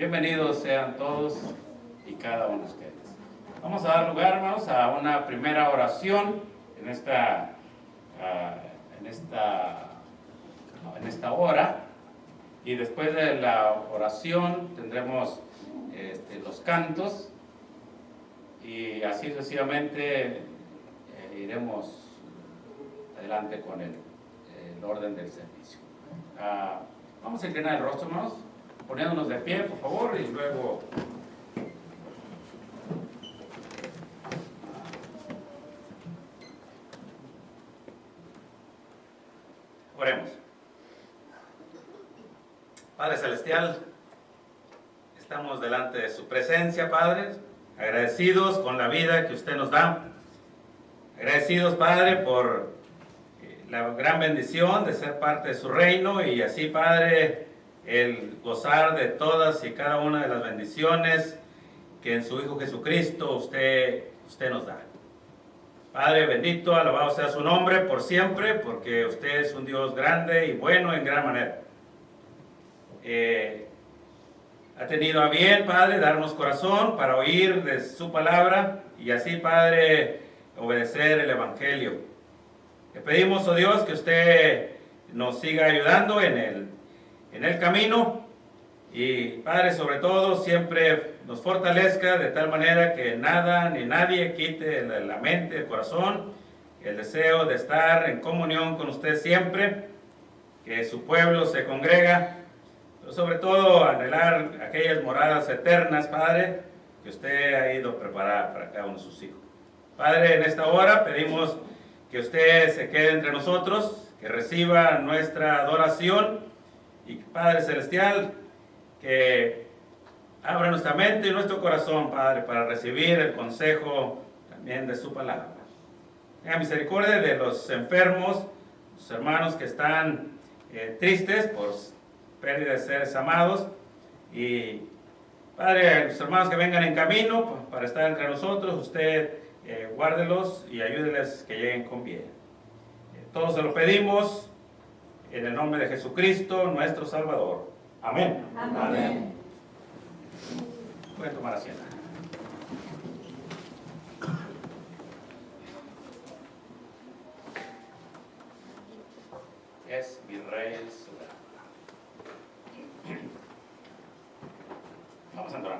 Bienvenidos sean todos y cada uno de ustedes. Vamos a dar lugar, hermanos, a una primera oración en esta hora, y después de la oración tendremos los cantos, y así sucesivamente iremos adelante con el orden del servicio. Vamos a inclinar el rostro, hermanos, poniéndonos de pie, por favor, y luego oremos. Padre Celestial, estamos delante de su presencia, Padre, agradecidos con la vida que usted nos da, agradecidos, Padre, por la gran bendición de ser parte de su reino, y así, Padre, el gozar de todas y cada una de las bendiciones que en su Hijo Jesucristo usted nos da. Padre bendito, alabado sea su nombre por siempre, porque usted es un Dios grande y bueno en gran manera. Ha tenido a bien, Padre, darnos corazón para oír de su palabra y así, Padre, obedecer el Evangelio. Le pedimos, oh Dios, que usted nos siga ayudando en el camino, y Padre, sobre todo, siempre nos fortalezca de tal manera que nada ni nadie quite de la mente, el corazón, el deseo de estar en comunión con usted siempre, que su pueblo se congrega, pero sobre todo anhelar aquellas moradas eternas, Padre, que usted ha ido a preparar para cada uno de sus hijos. Padre, en esta hora pedimos que usted se quede entre nosotros, que reciba nuestra adoración, y Padre Celestial, que abra nuestra mente y nuestro corazón, Padre, para recibir el consejo también de su palabra. Tenga misericordia de los enfermos, los hermanos que están tristes por pérdida de seres amados, y Padre, los hermanos que vengan en camino para estar entre nosotros, usted guárdelos y ayúdeles que lleguen con bien. Todos se lo pedimos en el nombre de Jesucristo, nuestro Salvador. Amén. Amén. Pueden tomar asiento. Es mi Rey soberano. Vamos a entrar.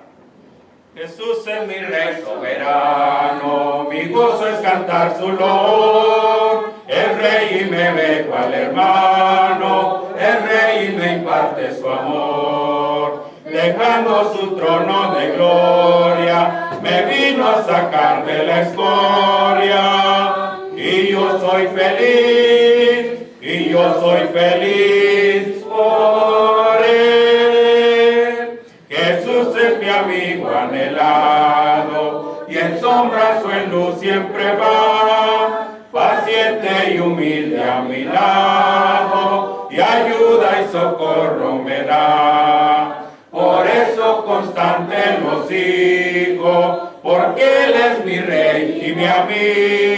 Jesús es mi Rey soberano, mi gozo es cantar su loor. El Rey y me ve cual hermano, el Rey y me imparte su amor. Dejando su trono de gloria, me vino a sacar de la escoria. Y yo soy feliz, y yo soy feliz por él. Jesús es mi amigo anhelado, y en sombras o en luz siempre va. Paciente y humilde a mi lado, y ayuda y socorro me da. Por eso constante lo sigo, porque Él es mi Rey y mi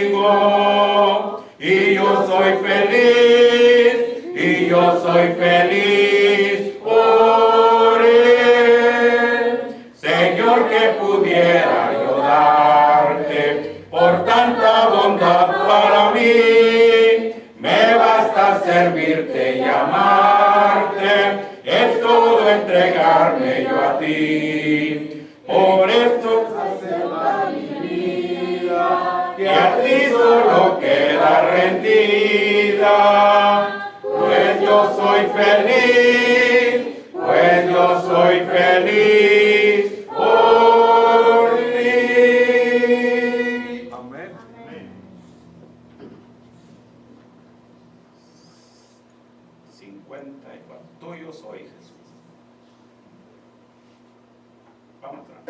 amigo. Y yo soy feliz, y yo soy feliz por Él. Señor, que pudiera yo darte por tanta bondad para mí, me basta servirte y amarte, es todo entregarme yo a ti. Por esto acepta mi vida, y a ti solo queda rendida, pues yo soy feliz, pues yo soy feliz por ti. Amén. Amén. 54. Tuyo soy, Jesús. Vamos a entrar.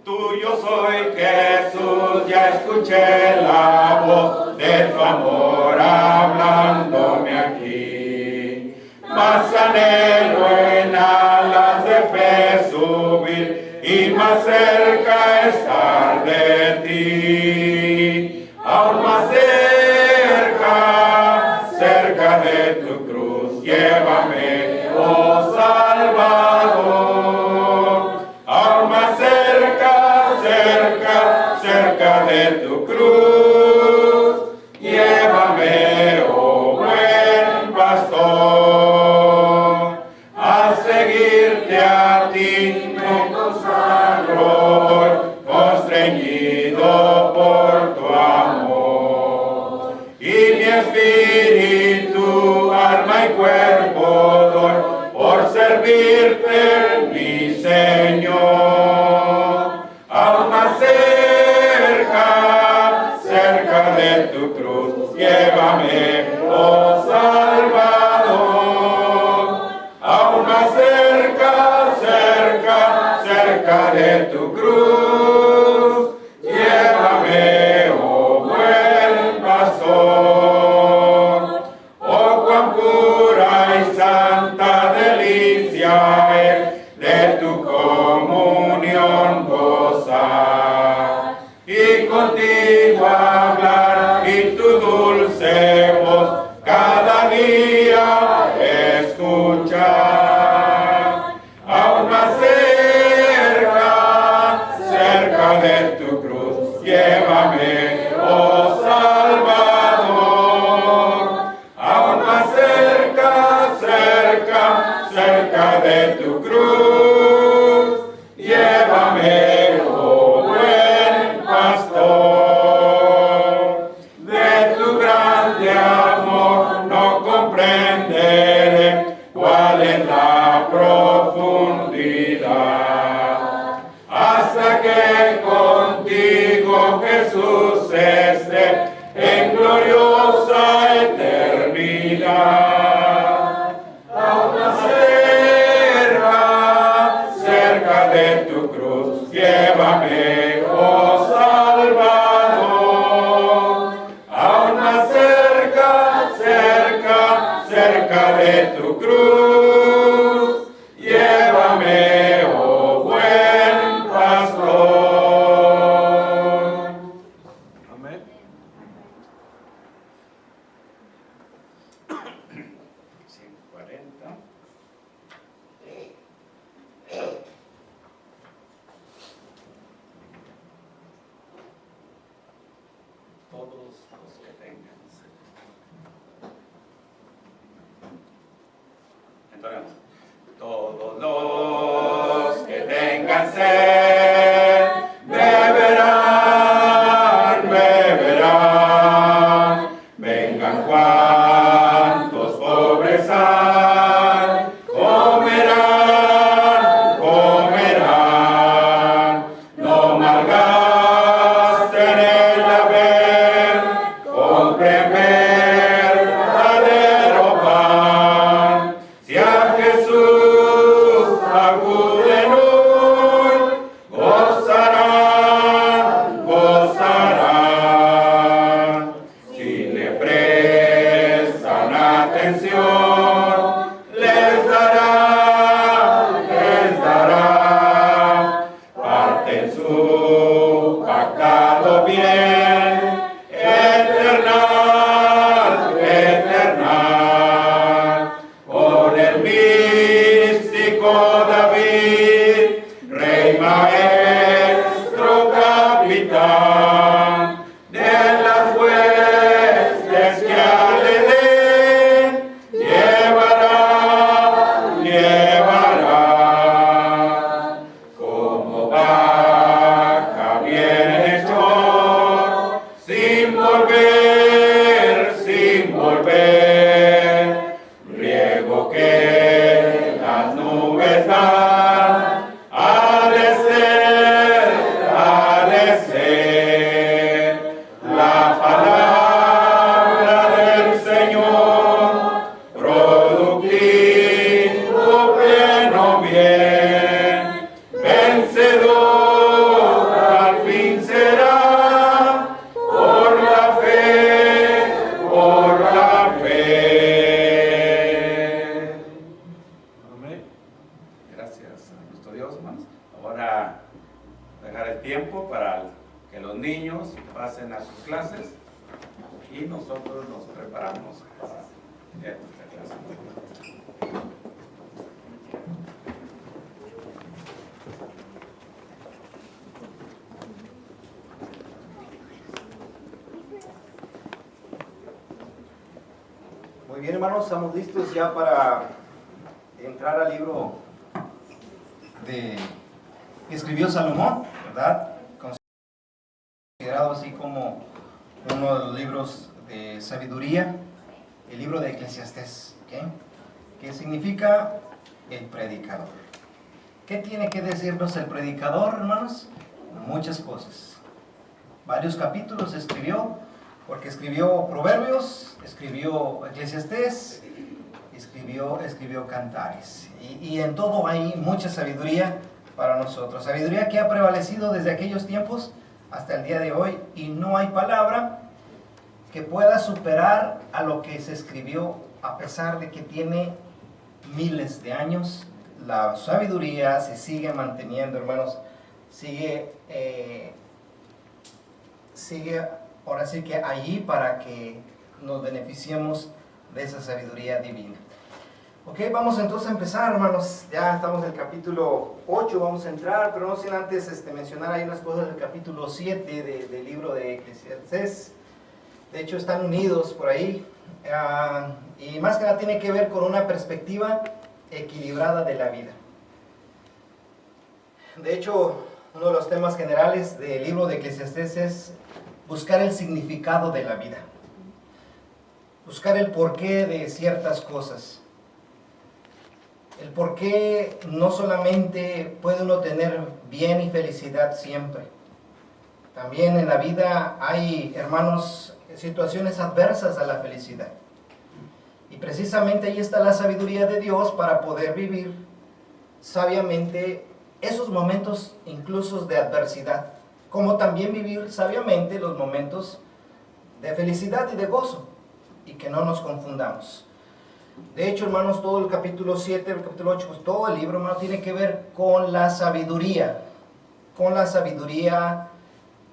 Tuyo soy, Jesús, ya escuché la voz de tu amor hablándome aquí. Más anhelo en alas de fe subir y más cerca estar de ti. Aún más cerca, cerca de tu cruz, llévame, oh Salvador. a ti me consagro hoy, constreñido por tu amor. Y mi espíritu, alma y cuerpo doy por servirte, mi Señor. Aún más cerca de tu cruz, llévame, oh Salvador. Aún más cerca de tu cruz, llévame, oh buen pastor. Oh, cuán pura y santa delicia es de tu comunión gozar, y contigo hablar y tu dulce voz cada día escuchar. Aún más cerca de tu cruz, llévame, oh Salvador. Aún más cerca de tu cruz, llévame, oh buen pastor. De tu grande amor no comprenderé cuál es la profundidad, hasta que contigo, Jesús, esté en gloriosa eternidad. Aún más cerca de tu cruz, llévame, oh Salvador. Aún más cerca de tu cruz, llévame, oh buen pastor. Amén. Todos los que tengan sed. Entonces, todos los que tengan sed beberán, vengan cuantos pobres hay, comerán, no malgasten el haber, compren verdadero pan. Si a Jesús acuden hoy, gozarán. Si le prestan atención, les dará parte en su pactado bien eternal. Con el místico David, rey, maestro, capitán de las huestes que al Edén llevará. Como vaca bienhechor, sin volver, riego que las nubes dan, ha de ser la palabra del Señor, productivo, pleno bien, vencedor al fin será, por la fe. Amén. Gracias a nuestro Dios, hermanos. Ahora dejar el tiempo para que los niños pasen a sus clases y nosotros nos preparamos para nuestra clase. Muy bien, hermanos, estamos listos ya para entrar al libro que escribió Salomón, ¿verdad? Considerado así como uno de los libros de sabiduría, el libro de Eclesiastés, ¿ok? Que significa el predicador. ¿Qué tiene que decirnos el predicador, hermanos? Muchas cosas. Varios capítulos escribió, porque escribió Proverbios, escribió Eclesiastés, escribió Cantares. Y en todo hay mucha sabiduría para nosotros. Sabiduría que ha prevalecido desde aquellos tiempos hasta el día de hoy. Y no hay palabra que pueda superar a lo que se escribió, a pesar de que tiene miles de años. La sabiduría se sigue manteniendo, hermanos. Sigue ahora sí que allí para que nos beneficiemos de esa sabiduría divina. Ok, vamos entonces a empezar, hermanos. Ya estamos en el capítulo 8, vamos a entrar, pero no sin antes mencionar ahí unas cosas del capítulo 7 del libro de Eclesiastés. De hecho, están unidos por ahí. Y más que nada tiene que ver con una perspectiva equilibrada de la vida. De hecho, uno de los temas generales del libro de Eclesiastés es buscar el significado de la vida. Buscar el porqué de ciertas cosas. El porqué no solamente puede uno tener bien y felicidad siempre. También en la vida hay, hermanos, situaciones adversas a la felicidad. Y precisamente ahí está la sabiduría de Dios para poder vivir sabiamente esos momentos incluso de adversidad, como también vivir sabiamente los momentos de felicidad y de gozo, y que no nos confundamos. De hecho, hermanos, todo el capítulo 7, el capítulo 8, pues todo el libro, hermano, tiene que ver con la sabiduría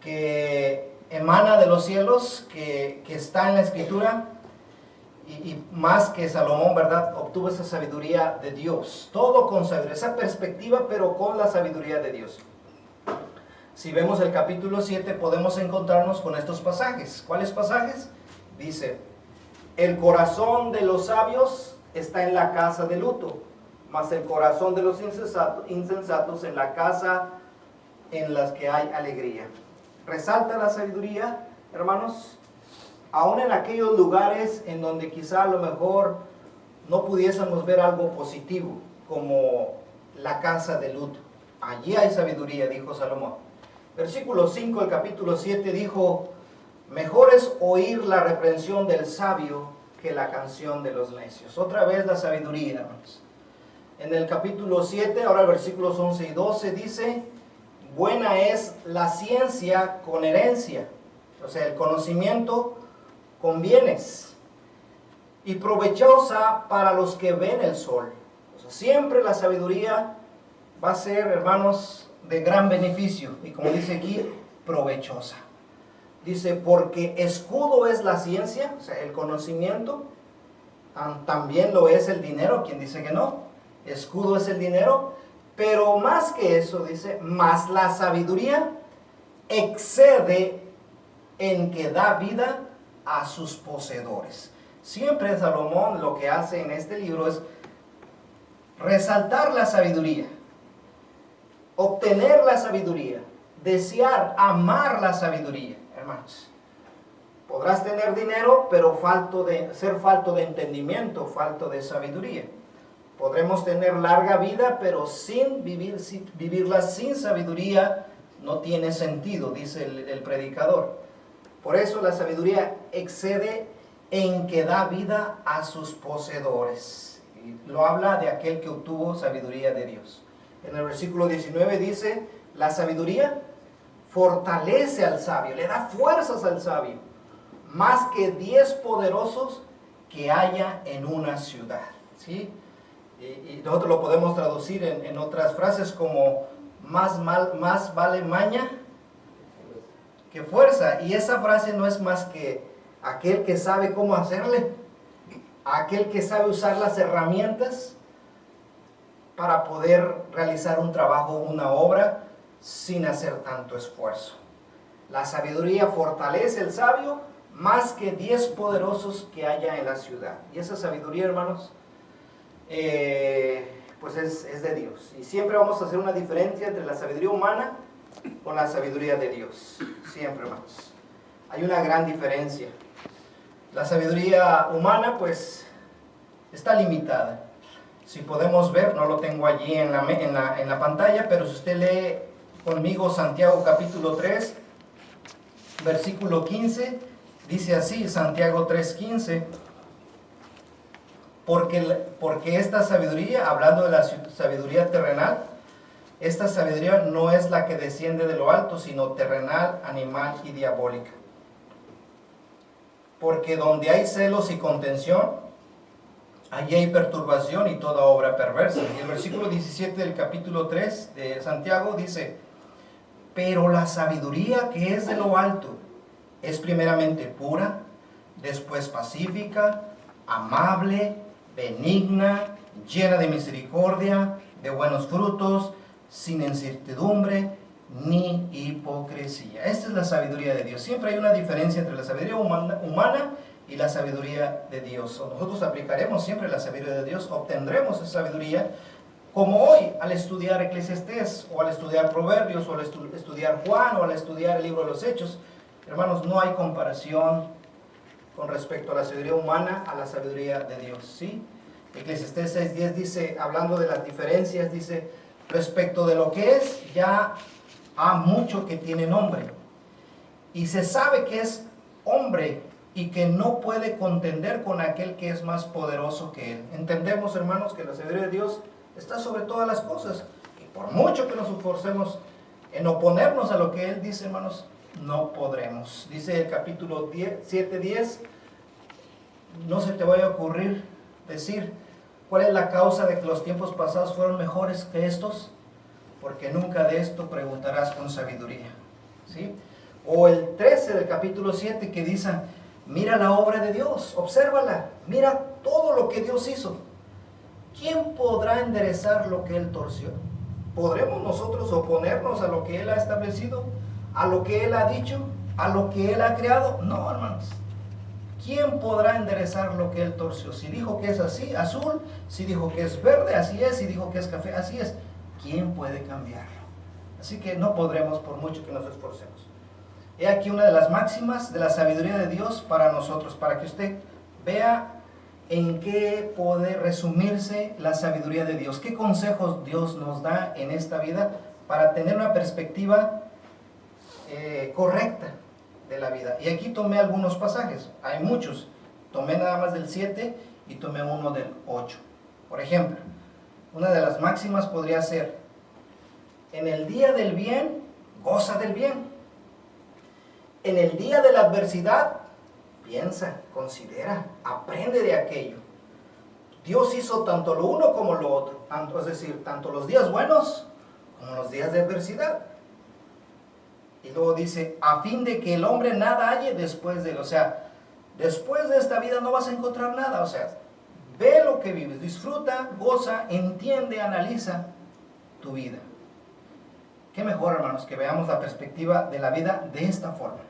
que emana de los cielos, que está en la Escritura, y más que Salomón, ¿verdad?, obtuvo esa sabiduría de Dios. Todo con sabiduría, esa perspectiva, pero con la sabiduría de Dios. Si vemos el capítulo 7, podemos encontrarnos con estos pasajes. ¿Cuáles pasajes? Dice: el corazón de los sabios está en la casa de luto, mas el corazón de los insensatos en la casa en las que hay alegría. Resalta la sabiduría, hermanos, aún en aquellos lugares en donde quizá a lo mejor no pudiésemos ver algo positivo, como la casa de luto. Allí hay sabiduría, dijo Salomón. Versículo 5 del capítulo 7 dijo: mejor es oír la reprensión del sabio que la canción de los necios. Otra vez la sabiduría, hermanos. En el capítulo 7, ahora versículos 11 y 12 dice: buena es la ciencia con herencia, o sea, el conocimiento con bienes, y provechosa para los que ven el sol. O sea, siempre la sabiduría va a ser, hermanos, de gran beneficio, y como dice aquí, provechosa. Dice, porque escudo es la ciencia, o sea, el conocimiento, también lo es el dinero. ¿Quién dice que no? Escudo es el dinero, pero más que eso, dice, más la sabiduría excede en que da vida a sus poseedores. Siempre Salomón lo que hace en este libro es resaltar la sabiduría, obtener la sabiduría, desear, amar la sabiduría. Hermanos, podrás tener dinero, pero ser falto de entendimiento, falto de sabiduría. Podremos tener larga vida, pero vivirla sin sabiduría no tiene sentido, dice el predicador. Por eso la sabiduría excede en que da vida a sus poseedores. Y lo habla de aquel que obtuvo sabiduría de Dios. En el versículo 19 dice: la sabiduría fortalece al sabio, le da fuerzas al sabio, más que 10 poderosos que haya en una ciudad. ¿Sí? Y nosotros lo podemos traducir en otras frases como más vale maña que fuerza. Y esa frase no es más que aquel que sabe cómo hacerle, aquel que sabe usar las herramientas para poder realizar un trabajo, una obra, sin hacer tanto esfuerzo. La sabiduría fortalece al sabio más que 10 poderosos que haya en la ciudad. Y esa sabiduría, hermanos, pues es de Dios. Y siempre vamos a hacer una diferencia entre la sabiduría humana con la sabiduría de Dios. Siempre, hermanos. Hay una gran diferencia. La sabiduría humana, pues, está limitada. Si podemos ver, no lo tengo allí en la pantalla, pero si usted lee conmigo Santiago capítulo 3, versículo 15, dice así, Santiago 3:15, porque esta sabiduría, hablando de la sabiduría terrenal, esta sabiduría no es la que desciende de lo alto, sino terrenal, animal y diabólica. Porque donde hay celos y contención, allí hay perturbación y toda obra perversa. Y el versículo 17 del capítulo 3 de Santiago dice, pero la sabiduría que es de lo alto es primeramente pura, después pacífica, amable, benigna, llena de misericordia, de buenos frutos, sin incertidumbre ni hipocresía. Esta es la sabiduría de Dios. Siempre hay una diferencia entre la sabiduría humana y la sabiduría de Dios. Nosotros aplicaremos siempre la sabiduría de Dios, obtendremos esa sabiduría, como hoy al estudiar Eclesiastés, o al estudiar Proverbios, o al estudiar Juan, o al estudiar el libro de los Hechos. Hermanos, no hay comparación con respecto a la sabiduría humana a la sabiduría de Dios, ¿sí? Eclesiastés 6:10 dice, hablando de las diferencias, dice, respecto de lo que es, ya hay mucho que tiene nombre, y se sabe que es hombre, y que no puede contender con aquel que es más poderoso que él. Entendemos, hermanos, que la sabiduría de Dios está sobre todas las cosas, y por mucho que nos esforcemos en oponernos a lo que él dice, hermanos, no podremos. Dice el capítulo 7:10, no se te vaya a ocurrir decir, ¿cuál es la causa de que los tiempos pasados fueron mejores que estos? Porque nunca de esto preguntarás con sabiduría, ¿sí? O el 13 del capítulo 7 que dice, mira la obra de Dios, obsérvala, mira todo lo que Dios hizo. ¿Quién podrá enderezar lo que Él torció? ¿Podremos nosotros oponernos a lo que Él ha establecido, a lo que Él ha dicho, a lo que Él ha creado? No, hermanos. ¿Quién podrá enderezar lo que Él torció? Si dijo que es así, azul, si dijo que es verde, así es, si dijo que es café, así es. ¿Quién puede cambiarlo? Así que no podremos por mucho que nos esforcemos. He aquí una de las máximas de la sabiduría de Dios para nosotros, para que usted vea en qué puede resumirse la sabiduría de Dios, qué consejos Dios nos da en esta vida para tener una perspectiva correcta de la vida. Y aquí tomé algunos pasajes, hay muchos, tomé nada más del 7 y tomé uno del 8. Por ejemplo, una de las máximas podría ser, en el día del bien, goza del bien. En el día de la adversidad, piensa, considera, aprende de aquello. Dios hizo tanto lo uno como lo otro, es decir, tanto los días buenos como los días de adversidad. Y luego dice, a fin de que el hombre nada halle después de él. O sea, después de esta vida no vas a encontrar nada. O sea, ve lo que vives, disfruta, goza, entiende, analiza tu vida. Qué mejor, hermanos, que veamos la perspectiva de la vida de esta forma.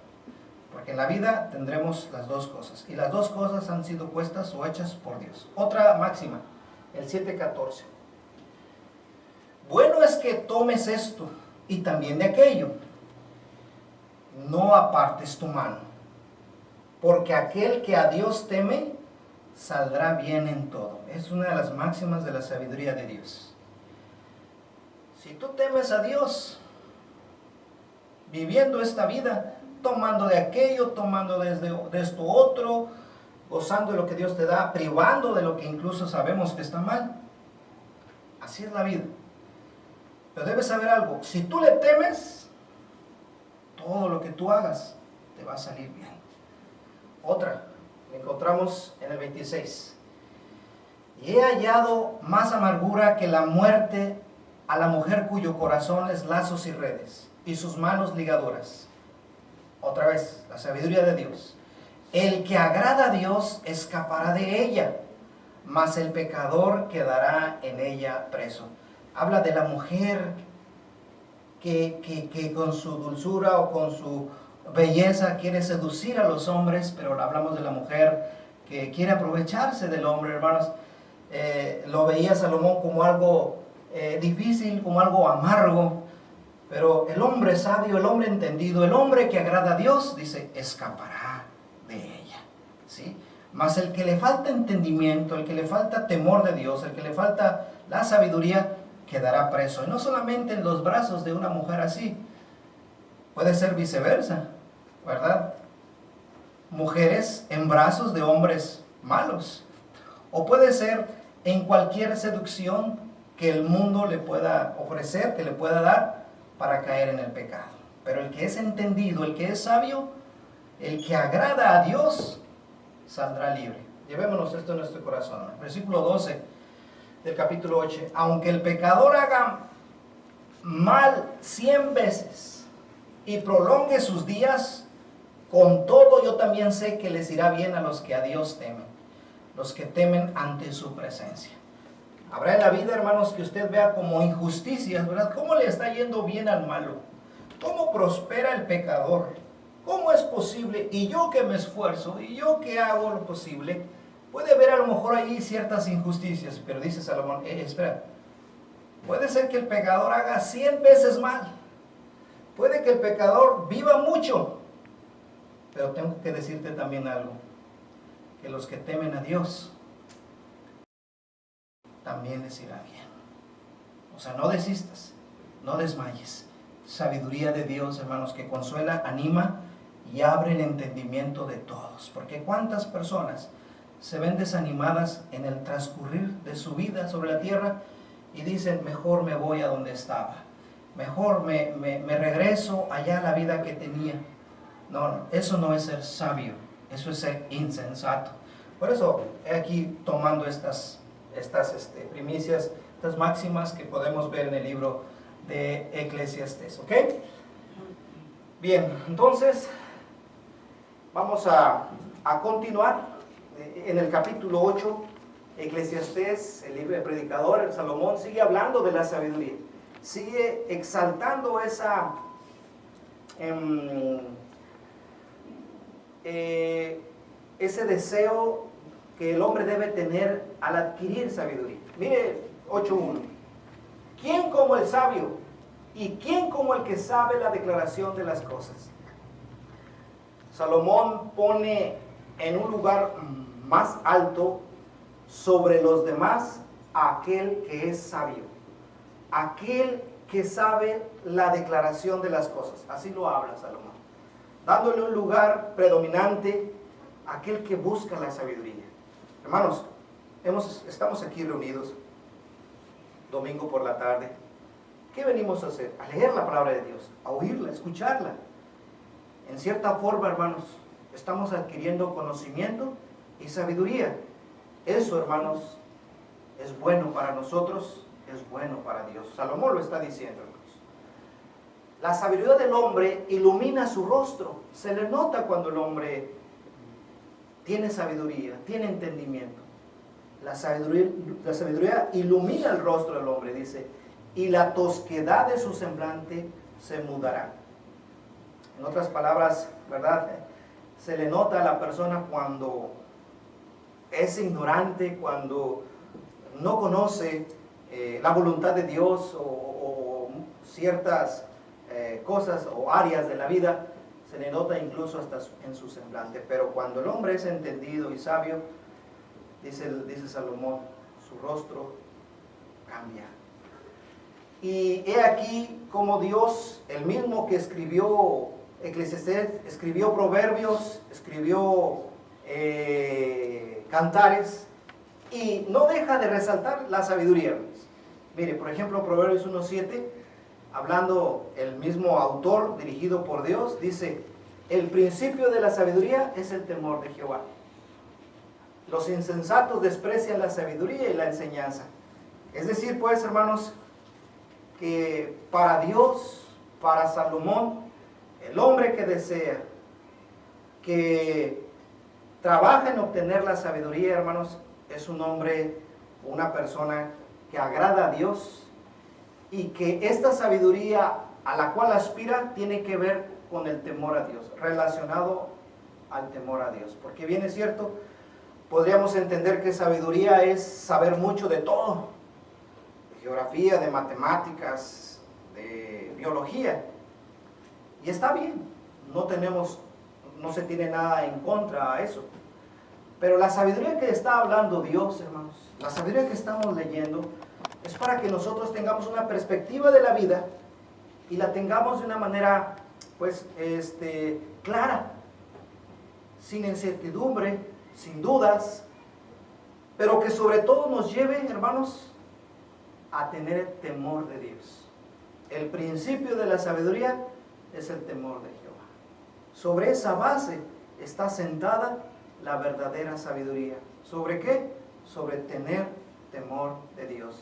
Porque en la vida tendremos las dos cosas. Y las dos cosas han sido puestas o hechas por Dios. Otra máxima, el 7:14. Bueno es que tomes esto y también de aquello. No apartes tu mano. Porque aquel que a Dios teme, saldrá bien en todo. Es una de las máximas de la sabiduría de Dios. Si tú temes a Dios, viviendo esta vida, tomando de aquello, tomando de esto otro, gozando de lo que Dios te da, privando de lo que incluso sabemos que está mal. Así es la vida. Pero debes saber algo, si tú le temes, todo lo que tú hagas te va a salir bien. Otra, la encontramos en el 26. Y he hallado más amargura que la muerte a la mujer cuyo corazón es lazos y redes, y sus manos ligaduras. Otra vez, la sabiduría de Dios. El que agrada a Dios escapará de ella, mas el pecador quedará en ella preso. Habla de la mujer que con su dulzura o con su belleza quiere seducir a los hombres, pero hablamos de la mujer que quiere aprovecharse del hombre, hermanos. lo veía Salomón como algo difícil, como algo amargo. Pero el hombre sabio, el hombre entendido, el hombre que agrada a Dios, dice, escapará de ella, ¿sí? Mas el que le falta entendimiento, el que le falta temor de Dios, el que le falta la sabiduría, quedará preso. Y no solamente en los brazos de una mujer así, puede ser viceversa, ¿verdad? Mujeres en brazos de hombres malos. O puede ser en cualquier seducción que el mundo le pueda ofrecer, que le pueda dar para caer en el pecado. Pero el que es entendido, el que es sabio, el que agrada a Dios, saldrá libre. Llevémonos esto en nuestro corazón. Versículo 12 del capítulo 8. Aunque el pecador haga mal 100 veces y prolongue sus días, con todo yo también sé que les irá bien a los que a Dios temen, los que temen ante su presencia. Habrá en la vida, hermanos, que usted vea como injusticias, ¿verdad? ¿Cómo le está yendo bien al malo? ¿Cómo prospera el pecador? ¿Cómo es posible? Y yo que me esfuerzo, y yo que hago lo posible, puede ver a lo mejor ahí ciertas injusticias, pero dice Salomón, espera, puede ser que el pecador haga 100 veces mal, puede que el pecador viva mucho, pero tengo que decirte también algo, que los que temen a Dios, también les irá bien. O sea, no desistas, no desmayes. Sabiduría de Dios, hermanos, que consuela, anima y abre el entendimiento de todos. Porque cuántas personas se ven desanimadas en el transcurrir de su vida sobre la tierra y dicen, mejor me voy a donde estaba, mejor me regreso allá a la vida que tenía. No, eso no es ser sabio, eso es ser insensato. Por eso, he aquí tomando estas primicias, estas máximas que podemos ver en el libro de Eclesiastés, ¿ok? Bien, entonces vamos a continuar en el capítulo 8. Eclesiastés, el libro del predicador, el Salomón, sigue hablando de la sabiduría, sigue exaltando ese deseo que el hombre debe tener al adquirir sabiduría. Mire 8.1. ¿Quién como el sabio? ¿Y quién como el que sabe la declaración de las cosas? Salomón pone en un lugar más alto sobre los demás a aquel que es sabio, aquel que sabe la declaración de las cosas. Así lo habla Salomón, dándole un lugar predominante a aquel que busca la sabiduría. Hermanos, estamos aquí reunidos domingo por la tarde. ¿Qué venimos a hacer? A leer la palabra de Dios, a oírla, a escucharla. En cierta forma, hermanos, estamos adquiriendo conocimiento y sabiduría. Eso, hermanos, es bueno para nosotros, es bueno para Dios. Salomón lo está diciendo, hermanos. La sabiduría del hombre ilumina su rostro. Se le nota cuando el hombre tiene sabiduría, tiene entendimiento. La sabiduría ilumina el rostro del hombre, dice, y la tosquedad de su semblante se mudará. En otras palabras, ¿verdad? Se le nota a la persona cuando es ignorante, cuando no conoce la voluntad de Dios o ciertas cosas o áreas de la vida, se le nota incluso hasta en su semblante. Pero cuando el hombre es entendido y sabio, dice Salomón, su rostro cambia. Y he aquí como Dios, el mismo que escribió Eclesiastés, escribió Proverbios, escribió Cantares, y no deja de resaltar la sabiduría. Mire, por ejemplo, Proverbios 1.7, hablando el mismo autor, dirigido por Dios, dice, el principio de la sabiduría es el temor de Jehová. Los insensatos desprecian la sabiduría y la enseñanza. Es decir, pues, hermanos, que para Dios, para Salomón, el hombre que desea, que trabaja en obtener la sabiduría, hermanos, es un hombre, una persona que agrada a Dios, y que esta sabiduría a la cual aspira tiene que ver con el temor a Dios, relacionado al temor a Dios. Porque bien es cierto, podríamos entender que sabiduría es saber mucho de todo, de geografía, de matemáticas, de biología. Y está bien, no se tiene nada en contra a eso. Pero la sabiduría que está hablando Dios, hermanos, la sabiduría que estamos leyendo, es para que nosotros tengamos una perspectiva de la vida y la tengamos de una manera, pues, clara, sin incertidumbre, sin dudas, pero que sobre todo nos lleve, hermanos, a tener temor de Dios. El principio de la sabiduría es el temor de Jehová. Sobre esa base está sentada la verdadera sabiduría. ¿Sobre qué? Sobre tener temor de Dios.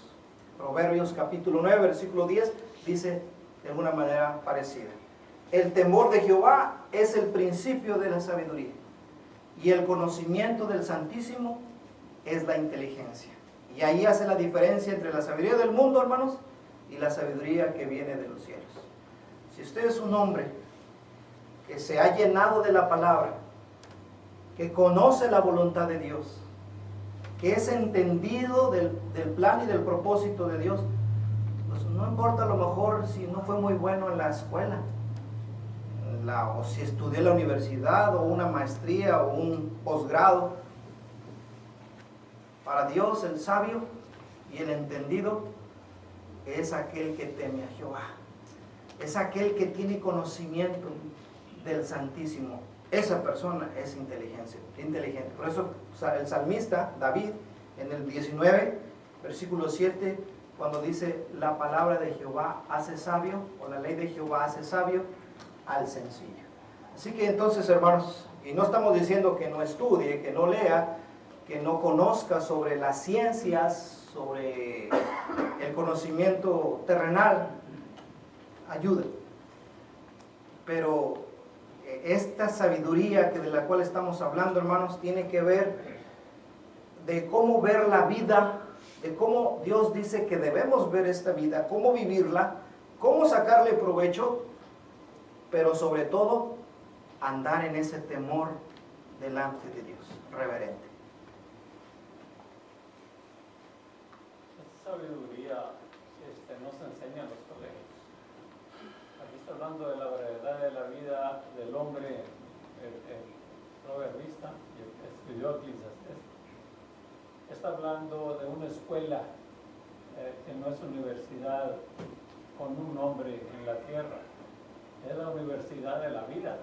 Proverbios capítulo 9, versículo 10 dice de alguna manera parecida: el temor de Jehová es el principio de la sabiduría, y el conocimiento del Santísimo es la inteligencia. Y ahí hace la diferencia entre la sabiduría del mundo, hermanos, y la sabiduría que viene de los cielos. Si usted es un hombre que se ha llenado de la palabra, que conoce la voluntad de Dios, que es entendido del plan y del propósito de Dios, pues no importa a lo mejor si no fue muy bueno en la escuela, o si estudió en la universidad, o una maestría, o un posgrado. Para Dios el sabio y el entendido es aquel que teme a Jehová, es aquel que tiene conocimiento del Santísimo. Esa persona es inteligente. Por eso el salmista David, en el 19, versículo 7, cuando dice: la palabra de Jehová hace sabio, o la ley de Jehová hace sabio al sencillo. Así que entonces, hermanos, y no estamos diciendo que no estudie, que no lea, que no conozca sobre las ciencias, sobre el conocimiento terrenal, ayuda. Pero esta sabiduría de la cual estamos hablando, hermanos, tiene que ver de cómo ver la vida, de cómo Dios dice que debemos ver esta vida, cómo vivirla, cómo sacarle provecho, pero sobre todo andar en ese temor delante de Dios, reverente. Esta sabiduría nos enseña en los colegios. Aquí está hablando de la brevedad de la vida del hombre, el proverbista, y el que escribió Eclesiastés. Está hablando de una escuela que no es universidad con un nombre en la tierra. Es la universidad de la vida.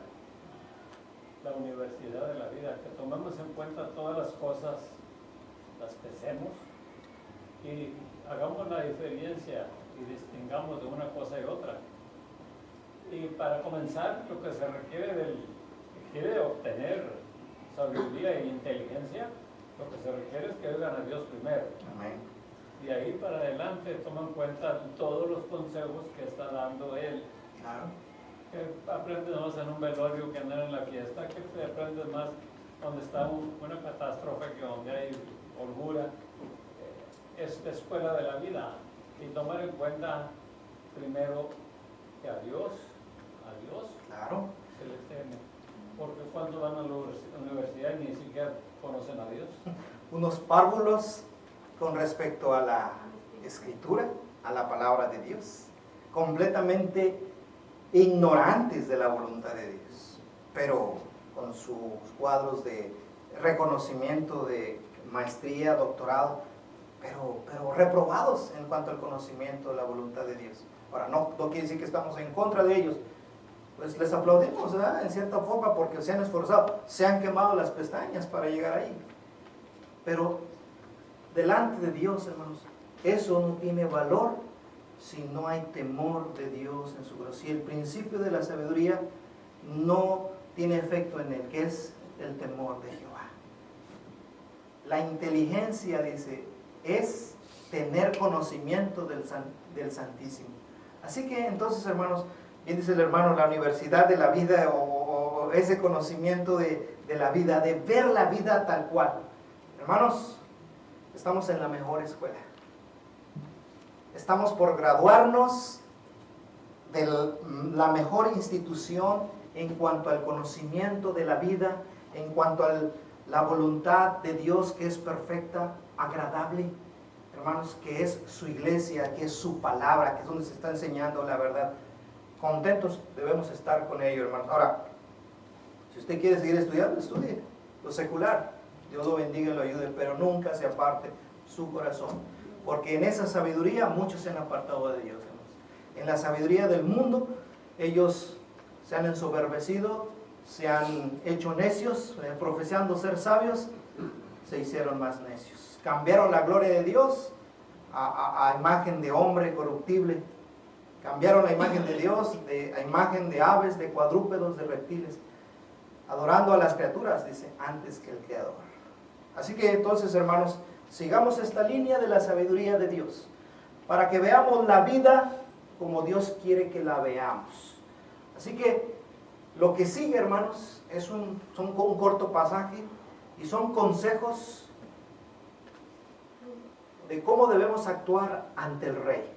La universidad de la vida. Que tomemos en cuenta todas las cosas, las pesemos y hagamos la diferencia y distingamos de una cosa y otra. Y para comenzar, lo que se requiere que quiere obtener sabiduría e inteligencia, lo que se requiere es que oigan a Dios primero. Amén. De ahí para adelante toma en cuenta todos los consejos que está dando Él. Claro. Que aprendes más en un velorio que andar en la fiesta, que te aprendes más donde está una catástrofe que donde hay holgura. Es la escuela de la vida. Y tomar en cuenta primero que a Dios Claro. se le teme. Porque cuando van a la universidad ni siquiera conocen a Dios. Unos párvulos con respecto a la escritura, a la palabra de Dios, completamente ignorantes de la voluntad de Dios, pero con sus cuadros de reconocimiento de maestría, doctorado, pero reprobados en cuanto al conocimiento de la voluntad de Dios. Ahora, no quiere decir que estamos en contra de ellos, pues les aplaudimos, ¿verdad?, en cierta forma, porque se han esforzado, se han quemado las pestañas para llegar ahí. Pero delante de Dios, hermanos, eso no tiene valor si no hay temor de Dios en su corazón. Si el principio de la sabiduría no tiene efecto en él, que es el temor de Jehová. La inteligencia, dice, es tener conocimiento del Santísimo. Así que entonces, hermanos, bien dice el hermano, la universidad de la vida, o ese conocimiento de la vida, de ver la vida tal cual. Hermanos, estamos en la mejor escuela. Estamos por graduarnos de la mejor institución en cuanto al conocimiento de la vida, en cuanto la voluntad de Dios que es perfecta, agradable, hermanos, que es su iglesia, que es su palabra, que es donde se está enseñando la verdad. Contentos debemos estar con ello, hermanos. Ahora, si usted quiere seguir estudiando, estudie lo secular. Dios lo bendiga y lo ayude, pero nunca se aparte su corazón, porque en esa sabiduría muchos se han apartado de Dios, hermanos. En la sabiduría del mundo, ellos se han ensoberbecido, se han hecho necios, profesando ser sabios, se hicieron más necios. Cambiaron la gloria de Dios a imagen de hombre corruptible. Cambiaron la imagen de Dios a imagen de aves, de cuadrúpedos, de reptiles, adorando a las criaturas, dice, antes que el Creador. Así que entonces, hermanos, sigamos esta línea de la sabiduría de Dios, para que veamos la vida como Dios quiere que la veamos. Así que lo que sigue, hermanos, es un corto pasaje y son consejos de cómo debemos actuar ante el rey.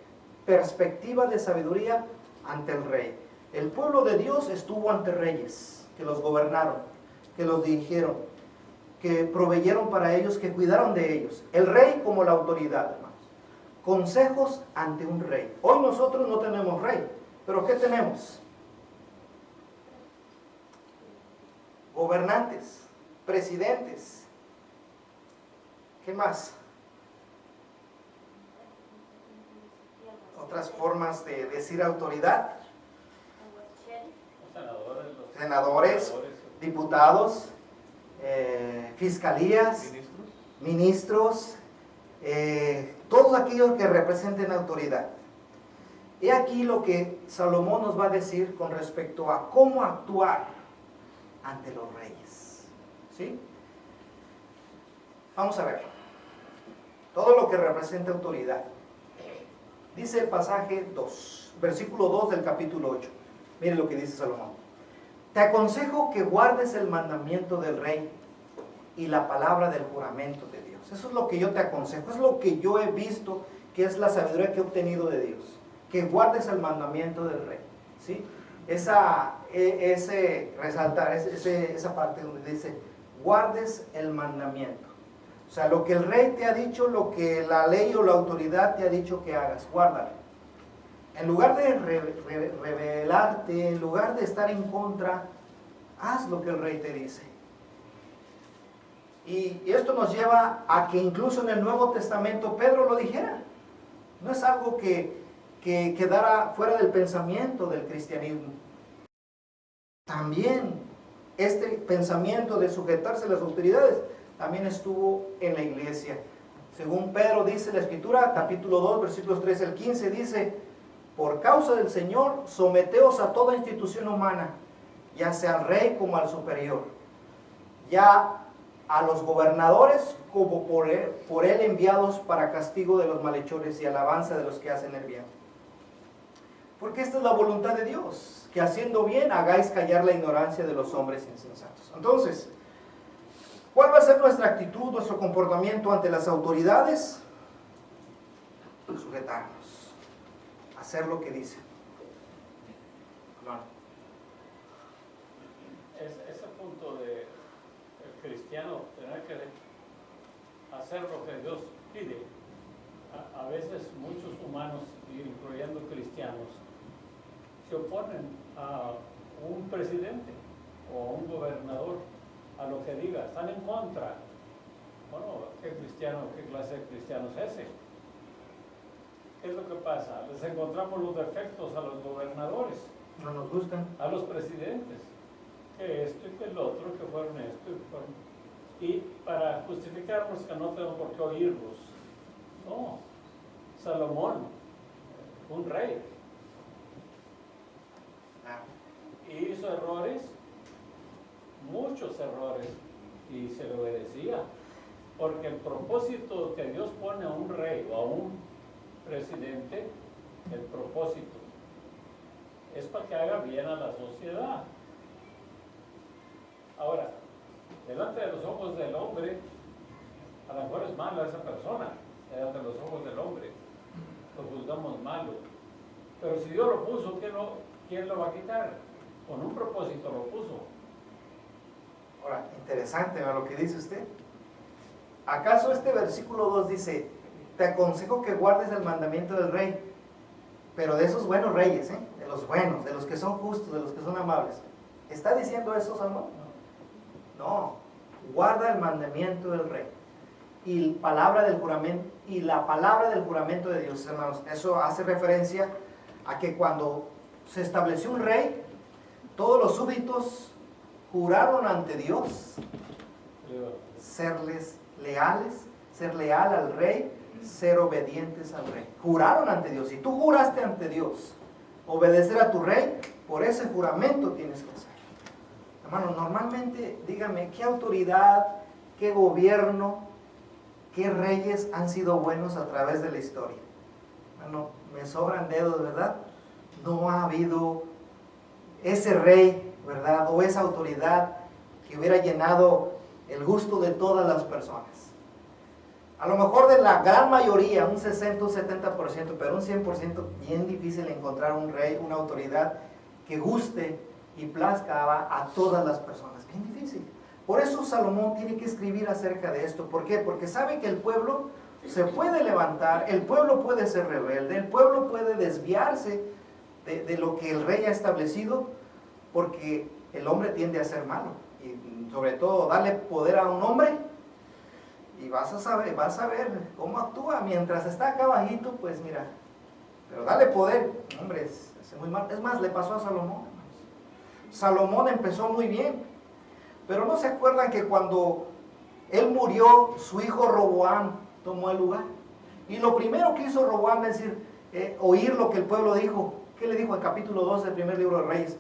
Perspectiva de sabiduría ante el rey. El pueblo de Dios estuvo ante reyes que los gobernaron, que los dirigieron, que proveyeron para ellos, que cuidaron de ellos. El rey como la autoridad, hermanos. Consejos ante un rey. Hoy nosotros no tenemos rey, pero ¿qué tenemos? Gobernantes, presidentes. ¿Qué más? Otras formas de decir autoridad. Senadores, diputados, fiscalías, ministros, todos aquellos que representen autoridad. He aquí lo que Salomón nos va a decir con respecto a cómo actuar ante los reyes. ¿Sí? Vamos a ver. Todo lo que representa autoridad. Dice el pasaje 2, versículo 2 del capítulo 8. Mire lo que dice Salomón. Te aconsejo que guardes el mandamiento del rey y la palabra del juramento de Dios. Eso es lo que yo te aconsejo. Es lo que yo he visto que es la sabiduría que he obtenido de Dios. Que guardes el mandamiento del rey. ¿Sí? Resaltar esa parte donde dice, guardes el mandamiento. O sea, lo que el rey te ha dicho, lo que la ley o la autoridad te ha dicho que hagas, guárdalo. En lugar de rebelarte, en lugar de estar en contra, haz lo que el rey te dice. Y esto nos lleva a que incluso en el Nuevo Testamento Pedro lo dijera. No es algo que quedara fuera del pensamiento del cristianismo. También este pensamiento de sujetarse a las autoridades también estuvo en la iglesia. Según Pedro dice la Escritura, capítulo 2, versículos 13 al 15, dice, por causa del Señor, someteos a toda institución humana, ya sea al rey como al superior, ya a los gobernadores como por él enviados para castigo de los malhechores y alabanza de los que hacen el bien. Porque esta es la voluntad de Dios, que haciendo bien hagáis callar la ignorancia de los hombres insensatos. Entonces, ¿cuál va a ser nuestra actitud, nuestro comportamiento ante las autoridades? Sujetarnos, hacer lo que dicen. Claro. Ese punto de el cristiano tener que hacer lo que Dios pide, a veces muchos humanos, incluyendo cristianos, se oponen a un presidente o a un gobernador, a lo que diga, están en contra. Bueno, ¿qué clase de cristiano es ese? ¿Qué es lo que pasa? Les encontramos los defectos a los gobernadores. No nos gustan. A los presidentes. Que esto y que el otro, que fueron esto y que fueron... Y para justificarnos que no tengo por qué oírlos. No. Salomón, un rey. Y hizo errores, muchos errores, y se le obedecía. Porque el propósito que Dios pone a un rey o a un presidente, el propósito es para que haga bien a la sociedad. Ahora, delante de los ojos del hombre, a lo mejor es malo esa persona, delante de los ojos del hombre, lo juzgamos malo. Pero si Dios lo puso, ¿quién lo va a quitar? Con un propósito lo puso. Ahora, interesante, ¿no?, lo que dice usted. ¿Acaso este versículo 2 dice, te aconsejo que guardes el mandamiento del rey, pero de esos buenos reyes, de los buenos, de los que son justos, de los que son amables? ¿Está diciendo eso, Salomón? No, guarda el mandamiento del rey y palabra del juramento, y la palabra del juramento de Dios, hermanos. Eso hace referencia a que cuando se estableció un rey, todos los súbditos juraron ante Dios serles leales, ser leal al rey, ser obedientes al rey. Juraron ante Dios. Si tú juraste ante Dios obedecer a tu rey, por ese juramento tienes que hacer. Hermano, normalmente, dígame, ¿qué autoridad, qué gobierno, qué reyes han sido buenos a través de la historia? Bueno, me sobran dedos, ¿verdad? No ha habido ese rey, ¿verdad?, o esa autoridad que hubiera llenado el gusto de todas las personas. A lo mejor de la gran mayoría, un 60, un 70%, pero un 100% bien difícil encontrar un rey, una autoridad que guste y plazca a todas las personas. Bien difícil. Por eso Salomón tiene que escribir acerca de esto. ¿Por qué? Porque sabe que el pueblo se puede levantar, el pueblo puede ser rebelde, el pueblo puede desviarse de lo que el rey ha establecido, porque el hombre tiende a ser malo. Y sobre todo, darle poder a un hombre y vas a ver cómo actúa. Mientras está acá bajito, pues mira, pero dale poder, hombre, es muy mal. Es más, le pasó a Salomón. Salomón empezó muy bien, pero no se acuerdan que cuando él murió, su hijo Roboam tomó el lugar. Y lo primero que hizo Roboam es decir, oír lo que el pueblo dijo. ¿Qué le dijo en capítulo 12 del primer libro de Reyes?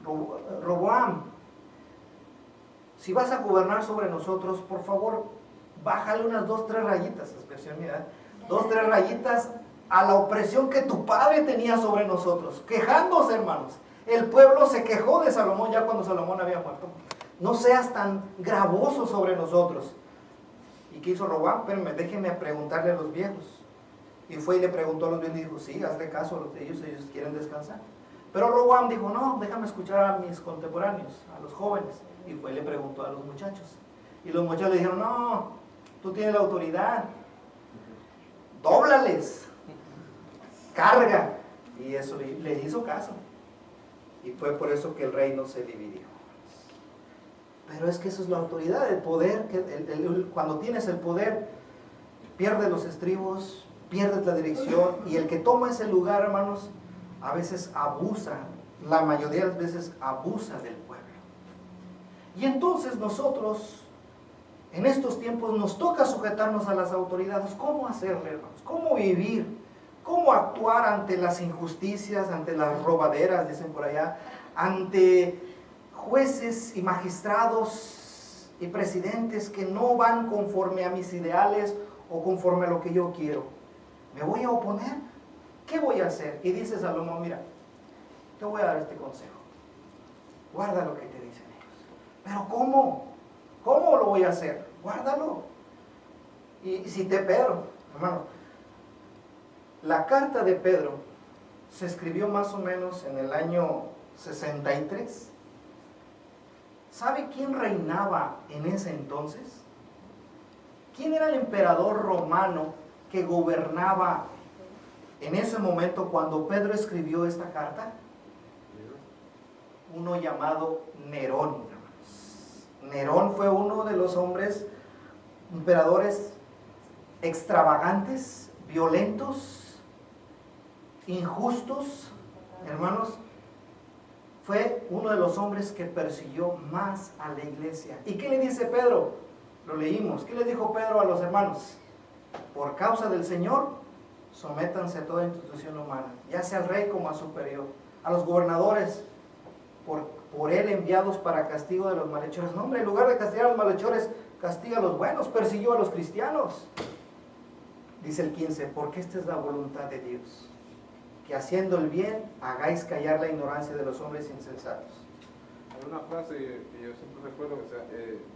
Roboam, si vas a gobernar sobre nosotros, por favor, bájale unas 2, 3 rayitas, expresión mía, 2, 3 rayitas a la opresión que tu padre tenía sobre nosotros. Quejándose, hermanos. El pueblo se quejó de Salomón ya cuando Salomón había muerto. No seas tan gravoso sobre nosotros. ¿Y qué hizo Roboam? Espérenme, déjenme preguntarle a los viejos. Y fue y le preguntó a los viejos y dijo, sí, hazle caso a los de ellos quieren descansar. Pero Roboam dijo, no, déjame escuchar a mis contemporáneos, a los jóvenes. Y fue y le preguntó a los muchachos. Y los muchachos le dijeron, no, tú tienes la autoridad, dóblales, carga. Y eso les hizo caso. Y fue por eso que el reino se dividió. Pero es que eso es la autoridad, el poder. Cuando tienes el poder, pierdes los estribos, pierdes la dirección. Y el que toma ese lugar, hermanos, a veces abusa, la mayoría de las veces abusa del pueblo. Y entonces nosotros, en estos tiempos, nos toca sujetarnos a las autoridades. ¿Cómo hacerle, hermanos? ¿Cómo vivir? ¿Cómo actuar ante las injusticias, ante las robaderas, dicen por allá, ante jueces y magistrados y presidentes que no van conforme a mis ideales o conforme a lo que yo quiero? ¿Me voy a oponer? ¿Qué voy a hacer? Y dice Salomón, mira, te voy a dar este consejo. Guarda lo que te dicen ellos. ¿Pero cómo? ¿Cómo lo voy a hacer? Guárdalo. Y si Pedro, hermano, la carta de Pedro se escribió más o menos en el año 63. ¿Sabe quién reinaba en ese entonces? ¿Quién era el emperador romano que gobernaba en ese momento cuando Pedro escribió esta carta? Uno llamado Nerón, hermanos. Nerón fue uno de los hombres, emperadores extravagantes, violentos, injustos, hermanos. Fue uno de los hombres que persiguió más a la iglesia. ¿Y qué le dice Pedro? Lo leímos. ¿Qué le dijo Pedro a los hermanos? Por causa del Señor, sométanse a toda institución humana, ya sea al rey como a superior, a los gobernadores, por él enviados para castigo de los malhechores. No, hombre, en lugar de castigar a los malhechores, castiga a los buenos, persiguió a los cristianos. Dice el 15, porque esta es la voluntad de Dios, que haciendo el bien hagáis callar la ignorancia de los hombres insensatos. Hay una frase que yo siempre recuerdo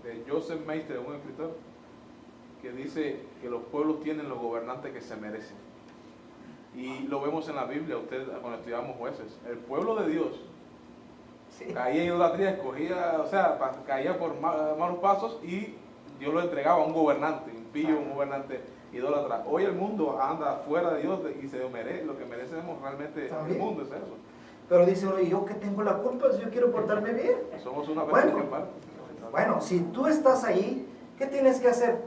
de Joseph Meister, un escritor, que dice que los pueblos tienen los gobernantes que se merecen. Y lo vemos en la Biblia, cuando estudiamos Jueces. El pueblo de Dios Sí. caía en idolatría, escogía, o sea, caía por malos pasos y Dios lo entregaba a un gobernante, impío, un gobernante idólatra. Hoy el mundo anda fuera de Dios y se merece, lo que merecemos realmente También. el mundo es eso. Pero dice uno, ¿y yo qué tengo la culpa si yo quiero portarme bien? Somos una Bueno. persona en parte. Bueno, si tú estás ahí, ¿qué tienes que hacer?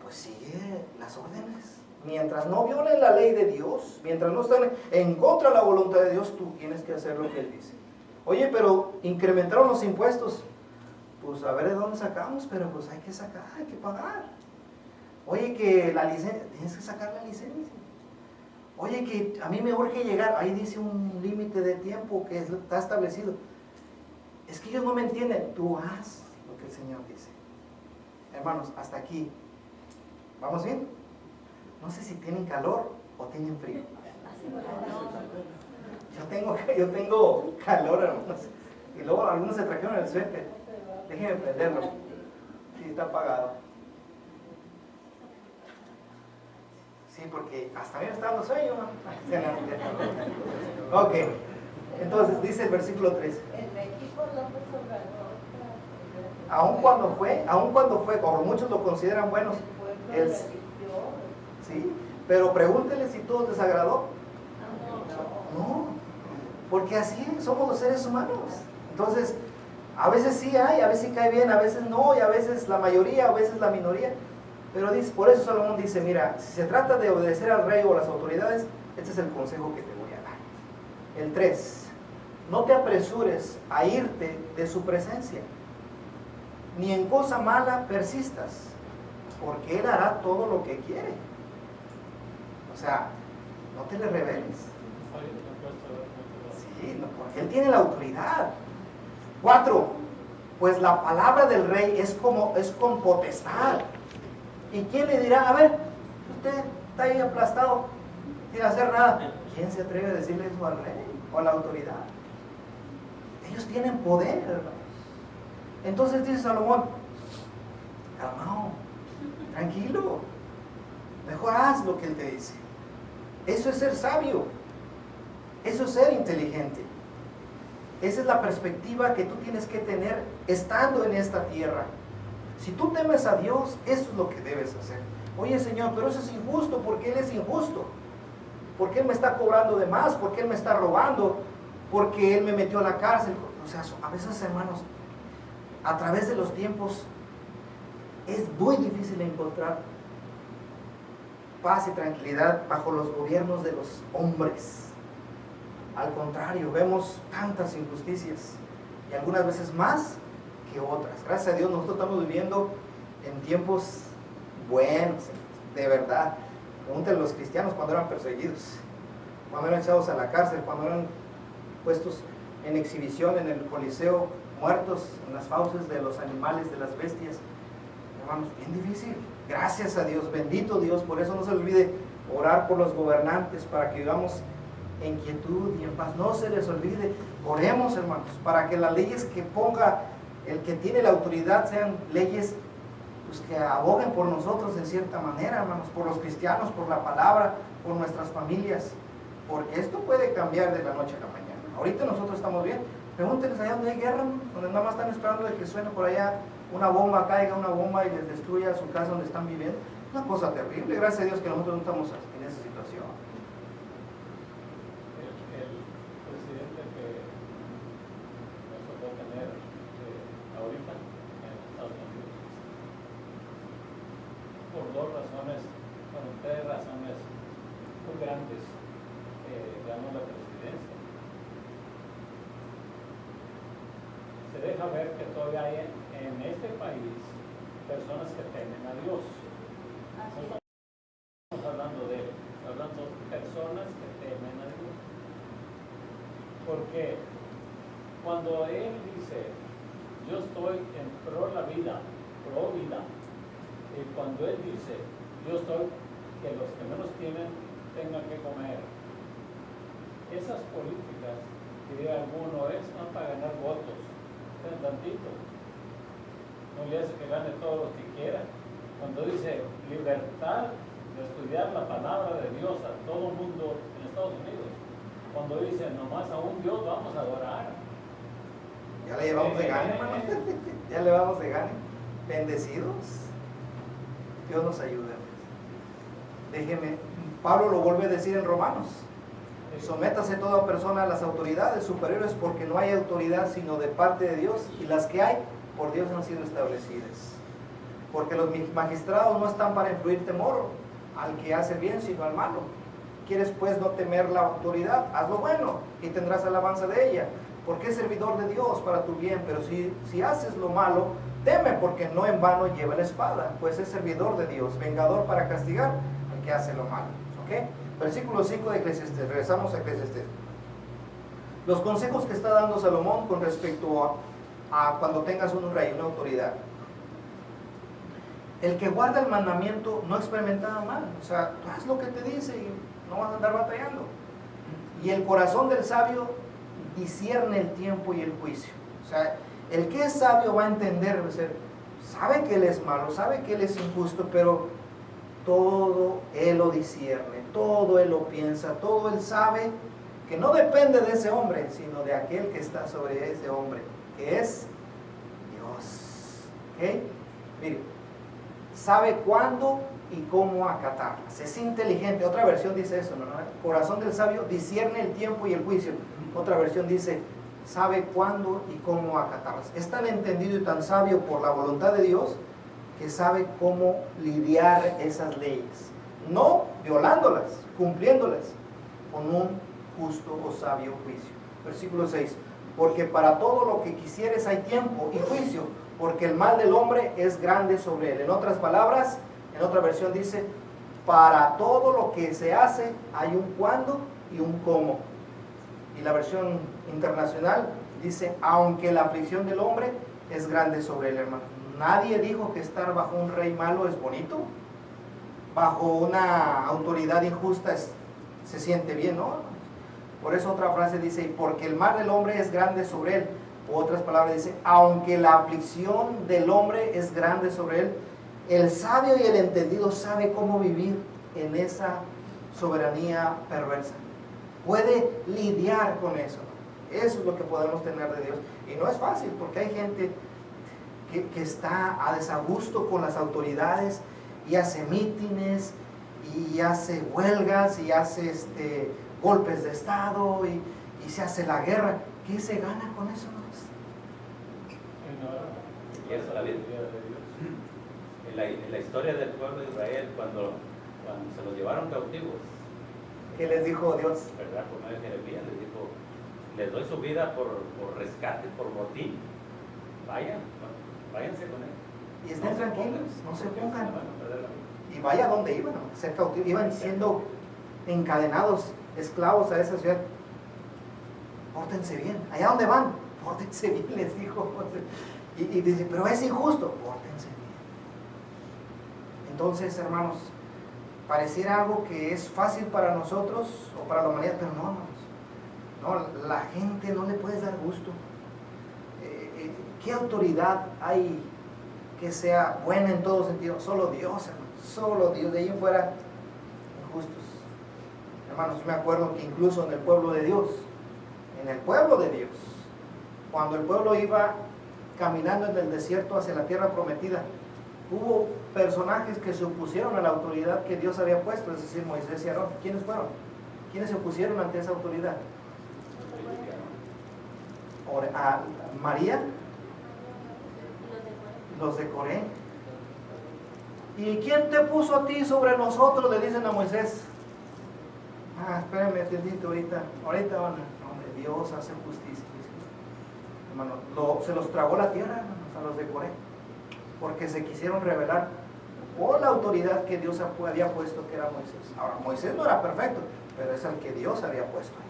Pues sigue las órdenes. Mientras no violen la ley de Dios, mientras no estén en contra de la voluntad de Dios, tú tienes que hacer lo que Él dice. Oye, pero incrementaron los impuestos. Pues a ver de dónde sacamos, pero pues hay que sacar, hay que pagar. Oye, que la licencia, tienes que sacar la licencia. Oye, que a mí me urge llegar, ahí dice un límite de tiempo que está establecido. Es que ellos no me entienden, tú haz lo que el Señor dice. Hermanos, hasta aquí. ¿Vamos bien? No sé si tienen calor o tienen frío. Yo tengo calor, hermanos. Y luego algunos se trajeron el suéter. Déjenme prenderlo. Sí, está apagado. Sí, porque hasta a mí me está dando sueño, ¿no? Ok. Entonces dice el versículo 3. Aun cuando fue, como muchos lo consideran buenos, sí, pero pregúntele si todo les agradó. No, porque así somos los seres humanos. Entonces, a veces sí hay, a veces sí cae bien, a veces no, y a veces la mayoría, a veces la minoría. Pero dice, por eso Salomón dice, mira, si se trata de obedecer al rey o a las autoridades, este es el consejo que te voy a dar. El 3, no te apresures a irte de su presencia, ni en cosa mala persistas, porque Él hará todo lo que quiere. O sea, no te le rebeles. Sí, no, porque Él tiene la autoridad. 4, pues la palabra del rey es con potestad. ¿Y quién le dirá, a ver, usted está ahí aplastado, sin hacer nada? ¿Quién se atreve a decirle eso al rey o a la autoridad? Ellos tienen poder, hermanos. Entonces dice Salomón, calmado, tranquilo, mejor haz lo que él te dice. Eso es ser sabio, eso es ser inteligente. Esa es la perspectiva que tú tienes que tener estando en esta tierra. Si tú temes a Dios, eso es lo que debes hacer. Oye, Señor, pero eso es injusto. ¿Por qué Él es injusto? ¿Por qué Él me está cobrando de más? ¿Por qué Él me está robando? ¿Por qué Él me metió a la cárcel? O sea, a veces, hermanos, a través de los tiempos es muy difícil encontrar paz y tranquilidad bajo los gobiernos de los hombres. Al contrario, vemos tantas injusticias y algunas veces más que otras. Gracias a Dios nosotros estamos viviendo en tiempos buenos, de verdad. Pregúntenle a los cristianos cuando eran perseguidos, cuando eran echados a la cárcel, cuando eran puestos en exhibición en el Coliseo, muertos en las fauces de los animales, de las bestias. Hermanos, bien difícil. Gracias a Dios, bendito Dios. Por eso no se olvide orar por los gobernantes para que vivamos en quietud y en paz. No se les olvide, oremos, hermanos, para que las leyes que ponga el que tiene la autoridad sean leyes pues, que aboguen por nosotros en cierta manera, hermanos, por los cristianos, por la palabra, por nuestras familias, porque esto puede cambiar de la noche a la mañana. Ahorita nosotros estamos bien. Pregúntenles allá donde hay guerra, donde nada más están esperando de que suene por allá una bomba, caiga una bomba y les destruya su casa donde están viviendo. Una cosa terrible. Gracias a Dios que nosotros no estamos en esa situación. El presidente que nos tocó tener ahorita en Estados Unidos, por dos razones, bueno, tres razones muy grandes, ganó la presidencia. Se deja ver que todavía hay en este país personas que temen a Dios. No estamos hablando de él, estamos hablando de personas que temen a Dios. Porque cuando él dice, yo estoy en pro la vida, pro vida, y cuando él dice, yo estoy que los que menos tienen tengan que comer, esas políticas que diga alguno es no para ganar votos, ten tantito, no le hace que gane todos los que quiera. Cuando dice libertad de estudiar la palabra de Dios a todo el mundo en Estados Unidos, cuando dice nomás a un Dios vamos a adorar, llevamos de gane, hermano. Ya le vamos de gane. Bendecidos. Dios nos ayude. Déjeme, Pablo lo vuelve a decir en Romanos. Sométase toda persona a las autoridades superiores, porque no hay autoridad sino de parte de Dios, y las que hay por Dios han sido establecidas. Porque los magistrados no están para influir temor al que hace bien, sino al malo. ¿Quieres pues no temer la autoridad? Haz lo bueno y tendrás alabanza de ella, porque es servidor de Dios para tu bien. Pero si haces lo malo, teme, porque no en vano lleva la espada, pues es servidor de Dios, vengador para castigar al que hace lo malo. ¿Ok? Versículo 5 de Eclesiastés. Regresamos a Eclesiastés. Los consejos que está dando Salomón con respecto a cuando tengas un rey, una autoridad. El que guarda el mandamiento no experimenta mal. O sea, tú haz lo que te dice y no vas a andar batallando. Y el corazón del sabio discierne el tiempo y el juicio. O sea, el que es sabio va a entender, o sea, sabe que él es malo, sabe que él es injusto, pero todo él lo discierne, todo él lo piensa, todo él sabe que no depende de ese hombre, sino de aquel que está sobre ese hombre, que es Dios. ¿Ok? Mire, sabe cuándo y cómo acatarlas. Es inteligente. Otra versión dice eso, ¿no? El corazón del sabio discierne el tiempo y el juicio. Otra versión dice, sabe cuándo y cómo acatarlas. Es tan entendido y tan sabio por la voluntad de Dios que sabe cómo lidiar esas leyes, no violándolas, cumpliéndolas con un justo o sabio juicio. Versículo 6, porque para todo lo que quisieres hay tiempo y juicio, porque el mal del hombre es grande sobre él. En otras palabras, en otra versión dice, para todo lo que se hace hay un cuándo y un cómo. Y la versión internacional dice, aunque la aflicción del hombre es grande sobre él, hermano. Nadie dijo que estar bajo un rey malo es bonito, bajo una autoridad injusta se siente bien, ¿no? Por eso otra frase dice, porque el mal del hombre es grande sobre él. O otras palabras dice, aunque la aflicción del hombre es grande sobre él, el sabio y el entendido sabe cómo vivir en esa soberanía perversa. Puede lidiar con eso. Eso es lo que podemos tener de Dios. Y no es fácil, porque hay gente que está a desagusto con las autoridades y hace mítines y hace huelgas y hace golpes de estado y se hace la guerra. ¿Qué se gana con eso? Y eso la vida. En la historia del pueblo de Israel, cuando se los llevaron cautivos, ¿Qué les dijo Dios? ¿verdad? Por medio de Jeremías les dijo, les doy su vida por rescate, por botín. Váyanse con él. Y estén tranquilos, no se pongan. Van a perder la vida. Y vaya donde iban, a ser cautivos. Iban siendo encadenados, esclavos a esa ciudad. Pórtense bien. Allá donde van, pórtense bien, les dijo. Y dice, pero es injusto. Pórtense bien. Entonces, hermanos, pareciera algo que es fácil para nosotros o para la humanidad, pero no, hermanos. No, la gente no le puedes dar gusto. ¿Qué autoridad hay que sea buena en todo sentido? Solo Dios, hermanos. Solo Dios. De ahí en fuera, injustos. Hermanos, yo me acuerdo que incluso en el pueblo de Dios, cuando el pueblo iba caminando en el desierto hacia la tierra prometida, hubo personajes que se opusieron a la autoridad que Dios había puesto, es decir, Moisés y Aarón. ¿Quiénes fueron? ¿Quiénes se opusieron ante esa autoridad? A María, los de Coré. ¿Y quién te puso a ti sobre nosotros? Le dicen a Moisés. Espérame, atendiste ahorita van a, Dios hace justicia. Hermano, se los tragó la tierra, hermanos, a los de Coré, porque se quisieron rebelar por la autoridad que Dios había puesto, que era Moisés. Ahora, Moisés no era perfecto, pero es el que Dios había puesto ahí.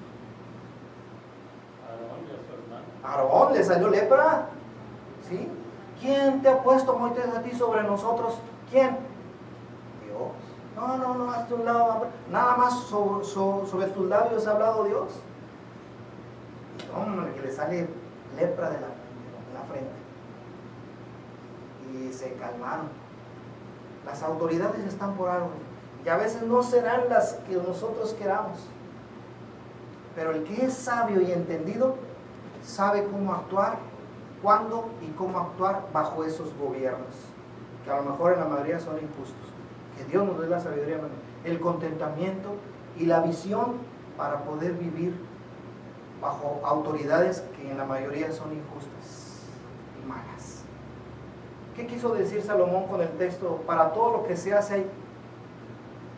Aarón le salió lepra, ¿sí? ¿Quién te ha puesto, Moisés, a ti sobre nosotros? ¿Quién? Dios. No, hazte un lado. Nada más sobre tus labios ha hablado Dios. Hombre, que le sale lepra de la frente. Y se calmaron. Las autoridades están por algo. Y a veces no serán las que nosotros queramos. Pero el que es sabio y entendido sabe cómo actuar cuándo y cómo actuar bajo esos gobiernos, que a lo mejor en la mayoría son injustos. Que Dios nos dé la sabiduría, el contentamiento y la visión para poder vivir bajo autoridades que en la mayoría son injustas y malas. ¿Qué quiso decir Salomón con el texto? Para todo lo que se hace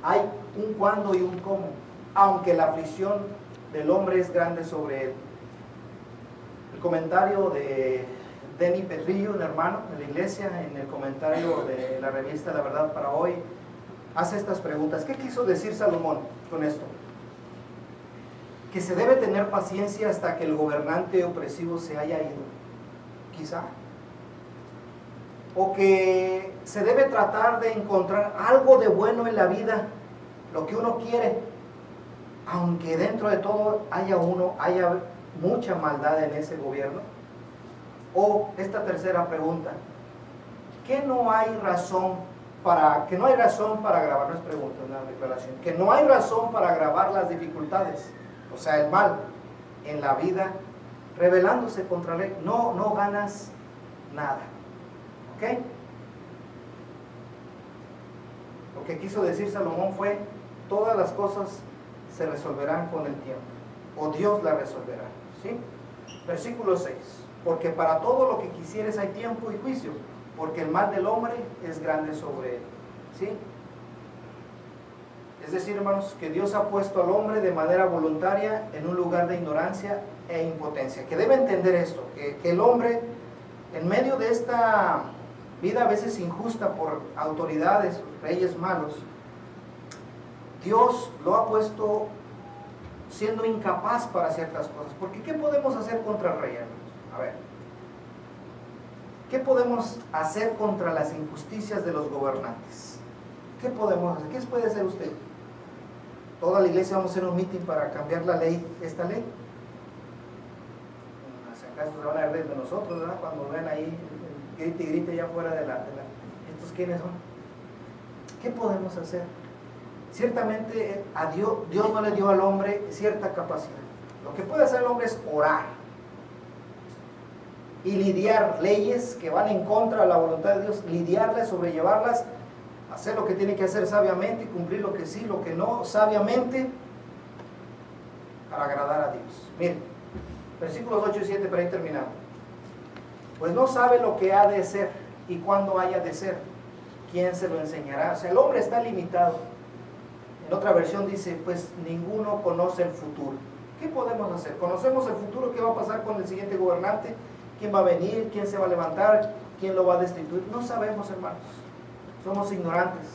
hay un cuándo y un cómo, aunque la aflicción del hombre es grande sobre él. El comentario de Denny Petrillo, un hermano de la iglesia, en el comentario de la revista La Verdad para Hoy, hace estas preguntas. ¿Qué quiso decir Salomón con esto? Que se debe tener paciencia hasta que el gobernante opresivo se haya ido, quizá. O que se debe tratar de encontrar algo de bueno en la vida, lo que uno quiere, aunque dentro de todo haya mucha maldad en ese gobierno. O esta tercera pregunta, que no hay razón para agravar, no es pregunta, es una declaración, que no hay razón para agravar las dificultades, o sea, el mal en la vida, rebelándose contra la ley, no ganas nada. ¿Ok? Lo que quiso decir Salomón fue, todas las cosas se resolverán con el tiempo, o Dios las resolverá. ¿Sí? Versículo 6, porque para todo lo que quisieres hay tiempo y juicio, porque el mal del hombre es grande sobre él. ¿Sí? Es decir, hermanos, que Dios ha puesto al hombre de manera voluntaria en un lugar de ignorancia e impotencia. Que debe entender esto, que el hombre, en medio de esta vida a veces injusta por autoridades, reyes malos, Dios lo ha puesto siendo incapaz para ciertas cosas. Porque ¿qué podemos hacer contra el rey, hermanos? A ver, ¿qué podemos hacer contra las injusticias de los gobernantes? ¿Qué podemos hacer? ¿Qué puede hacer usted? Toda la iglesia vamos a hacer un meeting para cambiar la ley, esta ley. Si acaso se van a reír de nosotros, ¿verdad? Cuando ven ahí grite y grite ya fuera de la... ¿Estos quiénes son? ¿Qué podemos hacer? Ciertamente a Dios no le dio al hombre cierta capacidad. Lo que puede hacer el hombre es orar y lidiar leyes que van en contra de la voluntad de Dios, lidiarlas, sobrellevarlas, hacer lo que tiene que hacer sabiamente y cumplir lo que sí, lo que no, sabiamente, para agradar a Dios. Miren, versículos 8 y 7 para ir terminando. Pues no sabe lo que ha de ser y cuándo haya de ser. ¿Quién se lo enseñará? O sea, el hombre está limitado. En otra versión dice, pues ninguno conoce el futuro. ¿Qué podemos hacer? ¿Conocemos el futuro? ¿Qué va a pasar con el siguiente gobernante? ¿Quién va a venir? ¿Quién se va a levantar? ¿Quién lo va a destituir? No sabemos, hermanos. Somos ignorantes.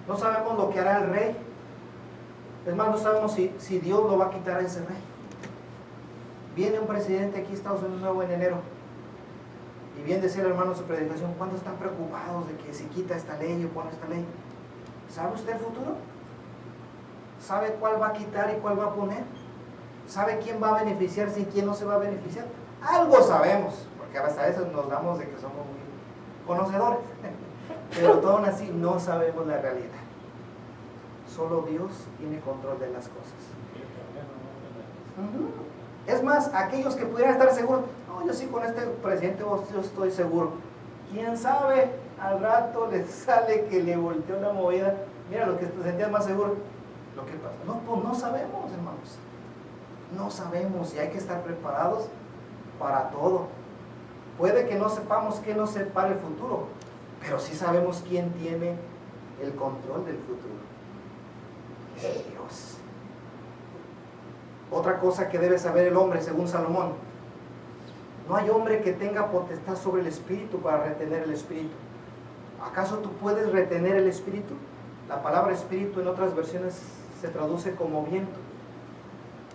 No sabemos lo que hará el rey. Es más, no sabemos si Dios lo va a quitar a ese rey. Viene un presidente aquí a Estados Unidos nuevo en enero. Y bien decía el hermano en su predicación, ¿cuántos están preocupados de que si quita esta ley o pone esta ley? ¿Sabe usted el futuro? ¿Sabe cuál va a quitar y cuál va a poner? ¿Sabe quién va a beneficiarse y quién no se va a beneficiar? Algo sabemos, porque hasta eso nos damos de que somos muy conocedores. Pero todo aún así no sabemos la realidad. Solo Dios tiene control de las cosas. Es más, aquellos que pudieran estar seguros, no, yo sí con este presidente yo estoy seguro. ¿Quién sabe? Al rato le sale que le volteó una movida. Mira, lo que te sentías más seguro. Lo que pasa. No, pues no sabemos, hermanos. No sabemos y hay que estar preparados para todo. Puede que no sepamos qué nos separa el futuro, pero sí sabemos quién tiene el control del futuro. Es Dios. Otra cosa que debe saber el hombre, según Salomón, no hay hombre que tenga potestad sobre el espíritu para retener el espíritu. ¿Acaso tú puedes retener el espíritu? La palabra espíritu en otras versiones se traduce como viento.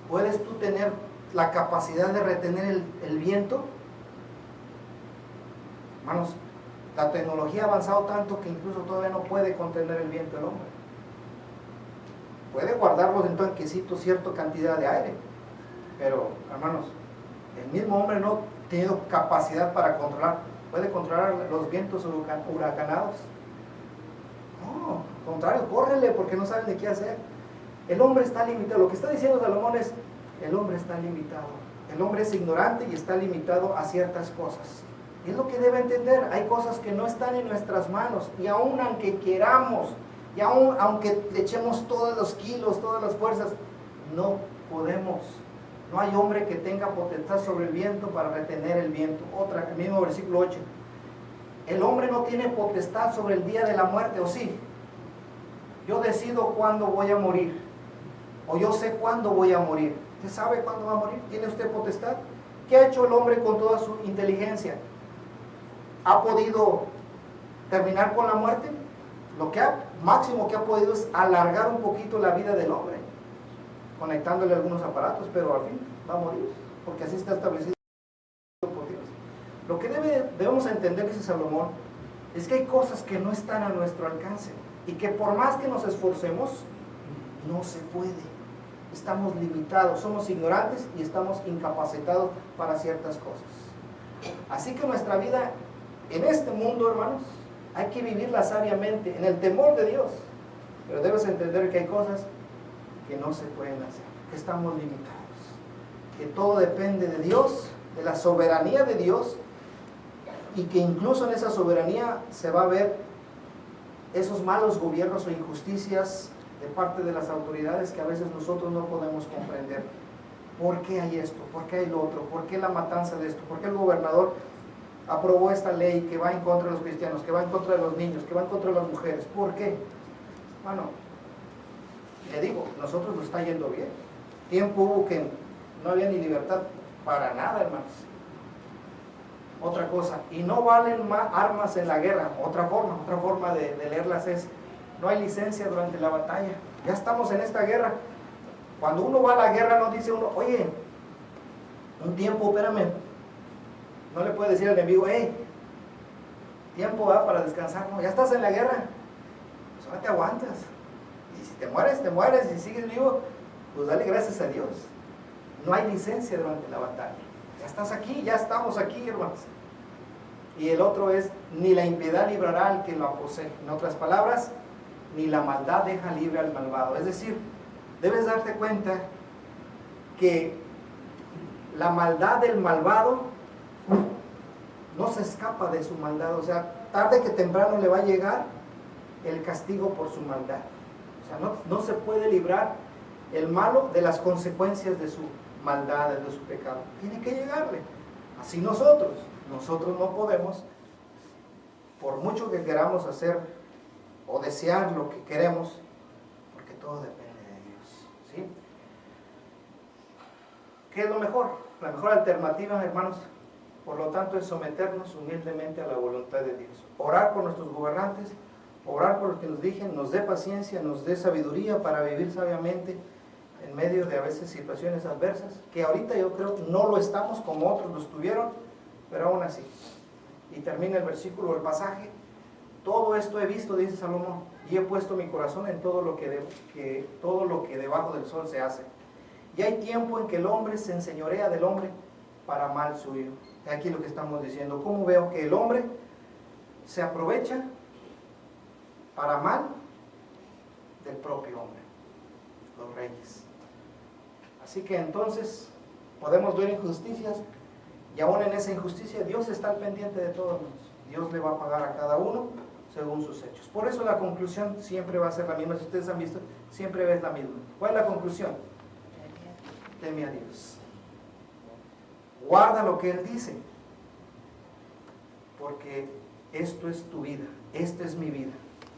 ¿Puedes tú tener la capacidad de retener el viento? Hermanos, la tecnología ha avanzado tanto que incluso todavía no puede contener el viento el hombre. Puede guardarlo en tanquecito cierta cantidad de aire, pero hermanos, el mismo hombre no ha tenido capacidad para puede controlar los vientos huracanados. No, al contrario, córrele porque no saben de qué hacer. El hombre está limitado. Lo que está diciendo Salomón es, el hombre está limitado El hombre es ignorante y está limitado a ciertas cosas. Y es lo que debe entender. Hay cosas que no están en nuestras manos. Y aun aunque queramos, y aun aunque echemos todos los kilos, todas las fuerzas, no podemos. No hay hombre que tenga potestad sobre el viento para retener el viento. El mismo versículo 8. El hombre no tiene potestad sobre el día de la muerte, ¿o sí? Yo decido cuándo voy a morir. O yo sé cuándo voy a morir. ¿Usted sabe cuándo va a morir? ¿Tiene usted potestad? ¿Qué ha hecho el hombre con toda su inteligencia? ¿Ha podido terminar con la muerte? Lo que máximo que ha podido es alargar un poquito la vida del hombre, conectándole algunos aparatos, pero al fin va a morir, porque así está establecido por Dios. Lo que debemos entender, dice Salomón, es que hay cosas que no están a nuestro alcance y que por más que nos esforcemos, no se puede. Estamos limitados, somos ignorantes y estamos incapacitados para ciertas cosas. Así que nuestra vida en este mundo, hermanos, hay que vivirla sabiamente, en el temor de Dios. Pero debes entender que hay cosas que no se pueden hacer, que estamos limitados, que todo depende de Dios, de la soberanía de Dios, y que incluso en esa soberanía se va a ver esos malos gobiernos o injusticias de parte de las autoridades que a veces nosotros no podemos comprender. ¿Por qué hay esto? ¿Por qué hay lo otro? ¿Por qué la matanza de esto? ¿Por qué el gobernador aprobó esta ley que va en contra de los cristianos, que va en contra de los niños, que va en contra de las mujeres? ¿Por qué? Bueno, le digo, nosotros nos está yendo bien. Tiempo hubo que no había ni libertad para nada, hermanos. Otra cosa, y no valen más armas en la guerra. Otra forma de leerlas es, no hay licencia durante la batalla. Ya estamos en esta guerra. Cuando uno va a la guerra no dice uno, oye, un tiempo, espérame. No le puede decir al enemigo, hey, tiempo va para descansar. No, ya estás en la guerra, pues no te aguantas. Y si te mueres, te mueres. Y si sigues vivo, pues dale gracias a Dios. No hay licencia durante la batalla. Ya estás aquí, ya estamos aquí, hermanos. Y el otro es, ni la impiedad librará al que lo posee. En otras palabras, ni la maldad deja libre al malvado. Es decir, debes darte cuenta que la maldad del malvado no se escapa de su maldad. O sea, tarde que temprano le va a llegar el castigo por su maldad. O sea, no se puede librar el malo de las consecuencias de su maldad, de su pecado. Tiene que llegarle. Así nosotros no podemos, por mucho que queramos hacer o desear lo que queremos, porque todo depende de Dios, ¿sí? ¿Qué es lo mejor? La mejor alternativa, hermanos, por lo tanto, es someternos humildemente a la voluntad de Dios. Orar por nuestros gobernantes, orar por los que nos dirigen, nos dé paciencia, nos dé sabiduría para vivir sabiamente en medio de a veces situaciones adversas, que ahorita yo creo no lo estamos como otros lo estuvieron, pero aún así. Y termina el versículo, el pasaje, todo esto he visto, dice Salomón, y he puesto mi corazón en todo lo que debajo del sol se hace. Y hay tiempo en que el hombre se enseñorea del hombre para mal suyo. Aquí lo que estamos diciendo, ¿cómo veo que el hombre se aprovecha para mal del propio hombre? Los reyes. Así que entonces podemos ver injusticias y aún en esa injusticia Dios está al pendiente de todos. Dios le va a pagar a cada uno según sus hechos. Por eso la conclusión siempre va a ser la misma. Si ustedes han visto, siempre es la misma. ¿Cuál es la conclusión? Teme a Dios. Guarda lo que Él dice, porque esto es tu vida, esta es mi vida.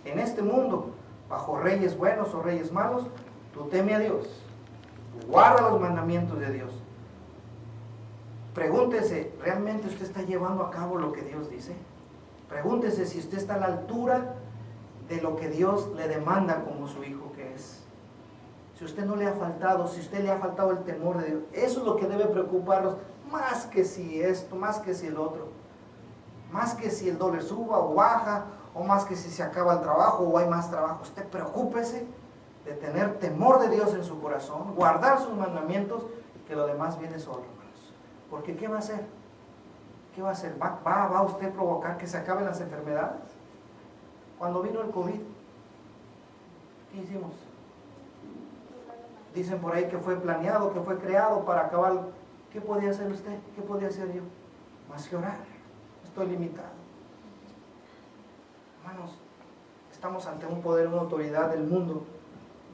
En este mundo, bajo reyes buenos o reyes malos, tú teme a Dios, guarda los mandamientos de Dios. Pregúntese, ¿realmente usted está llevando a cabo lo que Dios dice? Pregúntese si usted está a la altura de lo que Dios le demanda como su hijo que es. Si usted no le ha faltado, si usted le ha faltado el temor de Dios, eso es lo que debe preocuparnos, más que si esto, más que si el otro, más que si el dólar suba o baja, o más que si se acaba el trabajo o hay más trabajo. Usted preocúpese de tener temor de Dios en su corazón, guardar sus mandamientos, que lo demás viene solo, hermanos. Porque ¿qué va a hacer? ¿Qué va a hacer? ¿Va usted a provocar que se acaben las enfermedades? Cuando vino el COVID, ¿qué hicimos? Dicen por ahí que fue planeado, que fue creado para acabar. ¿Qué podía hacer usted? ¿Qué podía hacer yo? Más que orar. Estoy limitado. Hermanos, estamos ante un poder, una autoridad del mundo,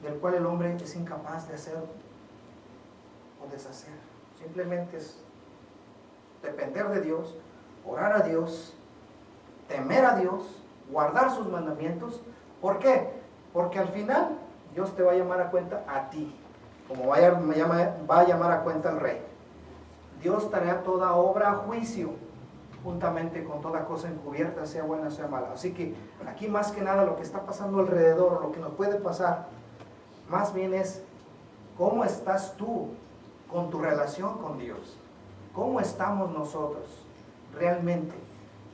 del cual el hombre es incapaz de hacer o deshacer. Simplemente es depender de Dios, orar a Dios, temer a Dios, guardar sus mandamientos. ¿Por qué? Porque al final Dios te va a llamar a cuenta a ti, como va a llamar a cuenta al rey. Dios traerá toda obra a juicio, juntamente con toda cosa encubierta, sea buena, sea mala. Así que aquí más que nada lo que está pasando alrededor, lo que nos puede pasar, más bien es cómo estás tú con tu relación con Dios. ¿Cómo estamos nosotros realmente?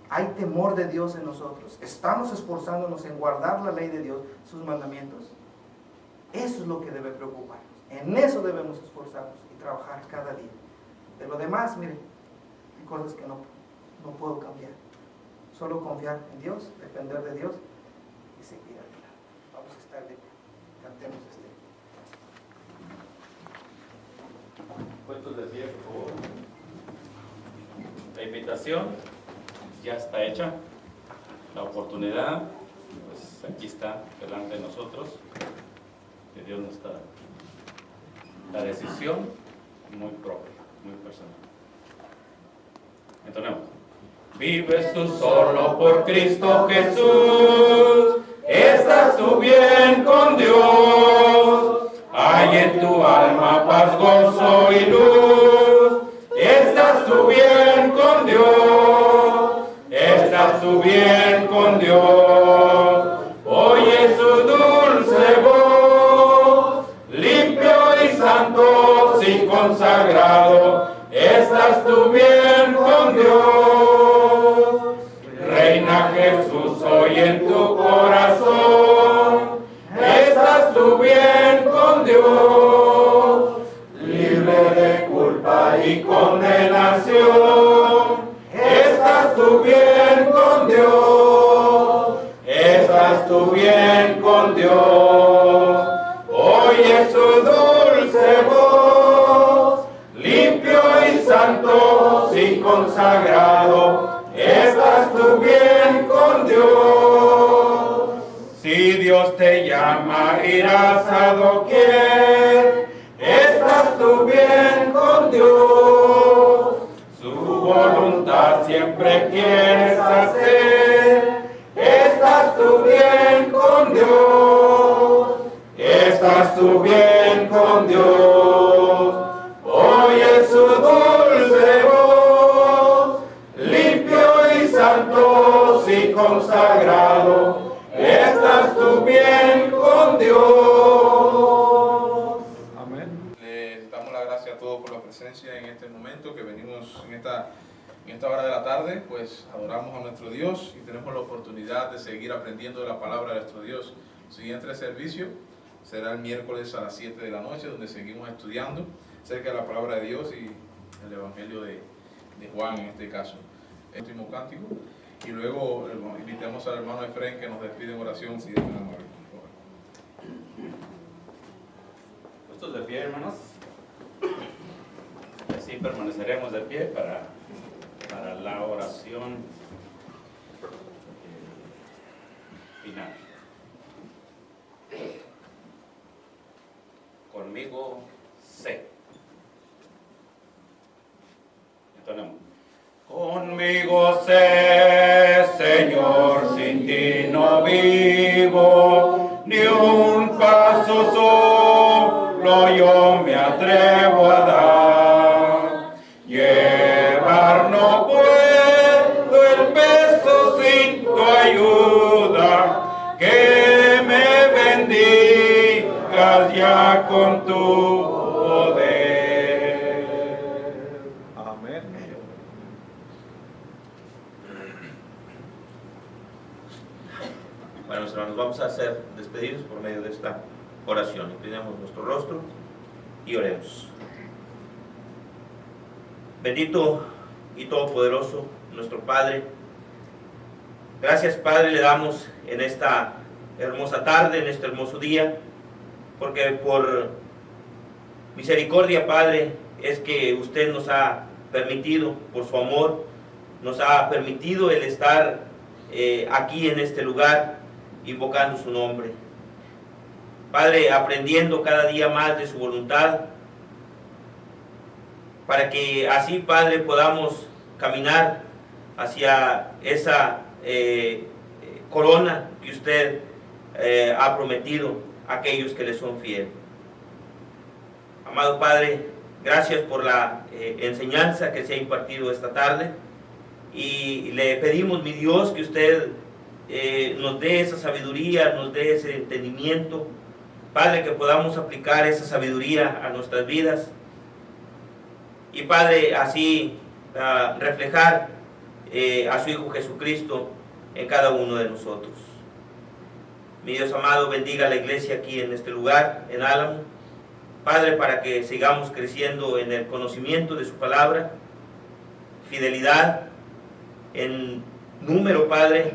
¿Hay temor de Dios en nosotros? ¿Estamos esforzándonos en guardar la ley de Dios, sus mandamientos? Eso es lo que debe preocuparnos. En eso debemos esforzarnos y trabajar cada día. De lo demás, miren, hay cosas que no puedo cambiar. Solo confiar en Dios, depender de Dios y seguir adelante. Vamos a estar de pie. Cantemos este. Puestos de pie, por favor. La invitación ya está hecha. La oportunidad, pues aquí está delante de nosotros. Que Dios nos está. La decisión muy propia, muy personal. Entonemos. Vives tú solo por Cristo Jesús, estás tú bien con Dios, hay en tu alma paz, gozo y luz, estás tú bien con Dios, estás tú bien con Dios, oye su dulce voz, limpio y santo, sin consagrado, estás tú bien con Dios. Reina Jesús hoy en tu corazón, estás tú bien con Dios, libre de culpa y condenación, estás tú bien con Dios, estás tú bien con Dios, oye su dulce voz, limpio y santo, sin consagrado, estás tú bien con Dios. Si Dios te llama, irás a doquier, estás tú bien con Dios. Su voluntad siempre quieres hacer, estás tú bien con Dios, estás tú bien con Dios. Oye su dulce voz, limpio y santo, sin consagrado, estás tú bien con Dios. Amén. Le damos la gracia a todos por la presencia en este momento que venimos en esta hora de la tarde, pues adoramos a nuestro Dios y tenemos la oportunidad de seguir aprendiendo de la palabra de nuestro Dios. El siguiente servicio será el miércoles a las 7 de la noche, donde seguimos estudiando acerca de la palabra de Dios y el Evangelio de Juan en este caso. El último cántico y luego invitamos al hermano Efraín que nos despide en oración si Dios nos ama. Puestos de pie, hermanos. Y así permaneceremos de pie para la oración final. Conmigo sé. Entonemos. Conmigo sé, Señor, sin ti no vivo, ni un paso solo yo me atrevo a dar. Llevar no puedo el peso sin tu ayuda, que me bendigas ya con tu poder. Amén. Bueno, hermanos, vamos a ser despedidos por medio de esta oración. Inclinemos nuestro rostro y oremos. Bendito y todopoderoso nuestro Padre, gracias, Padre, le damos en esta hermosa tarde, en este hermoso día, porque por misericordia, Padre, es que usted nos ha permitido, por su amor, nos ha permitido el estar aquí en este lugar, invocando su nombre. Padre, aprendiendo cada día más de su voluntad, para que así, Padre, podamos caminar hacia esa corona que usted ha prometido a aquellos que le son fieles. Amado Padre, gracias por la enseñanza que se ha impartido esta tarde, y le pedimos, mi Dios, que usted nos dé esa sabiduría, nos dé ese entendimiento, Padre, que podamos aplicar esa sabiduría a nuestras vidas, y Padre, así reflejar a su Hijo Jesucristo en cada uno de nosotros. Mi Dios amado, bendiga a la iglesia aquí en este lugar, en Álamo, Padre, para que sigamos creciendo en el conocimiento de su palabra, fidelidad, en número, Padre.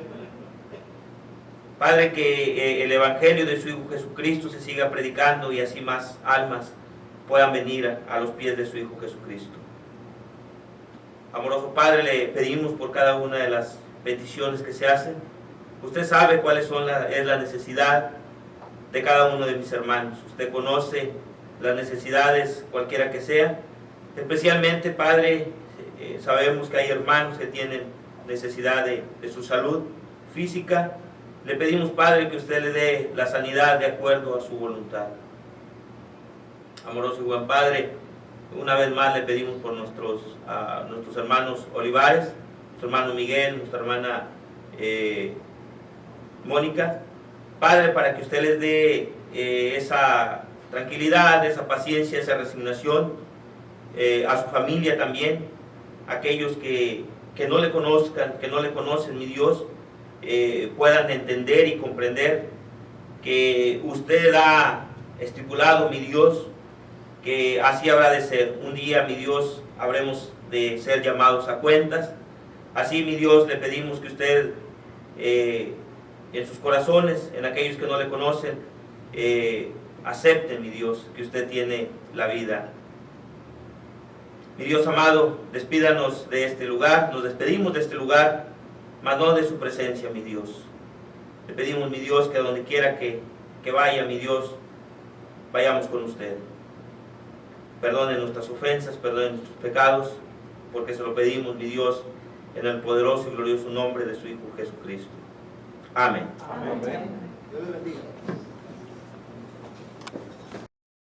Padre, que el Evangelio de su Hijo Jesucristo se siga predicando y así más almas puedan venir a los pies de su Hijo Jesucristo. Amoroso Padre, le pedimos por cada una de las peticiones que se hacen. Usted sabe cuáles es la necesidad de cada uno de mis hermanos. Usted conoce las necesidades, cualquiera que sea. Especialmente, Padre, sabemos que hay hermanos que tienen necesidad de su salud física. Le pedimos, Padre, que usted le dé la sanidad de acuerdo a su voluntad. Amoroso y buen Padre, una vez más le pedimos por nuestros hermanos Olivares, nuestro hermano Miguel, nuestra hermana Mónica. Padre, para que usted les dé esa tranquilidad, esa paciencia, esa resignación, a su familia también, aquellos que no le conozcan, que no le conocen, mi Dios, puedan entender y comprender que usted ha estipulado, mi Dios, que así habrá de ser. Un día, mi Dios, habremos de ser llamados a cuentas. Así, mi Dios, le pedimos que usted en sus corazones, en aquellos que no le conocen, acepten, mi Dios, que usted tiene la vida. Mi Dios amado, despídanos de este lugar, nos despedimos de este lugar, mas no de su presencia, mi Dios. Le pedimos, mi Dios, que donde quiera que vaya, mi Dios, vayamos con usted. Perdone nuestras ofensas, perdone nuestros pecados, porque se lo pedimos, mi Dios, en el poderoso y glorioso nombre de su Hijo Jesucristo. Amén. Amén. Dios le bendiga.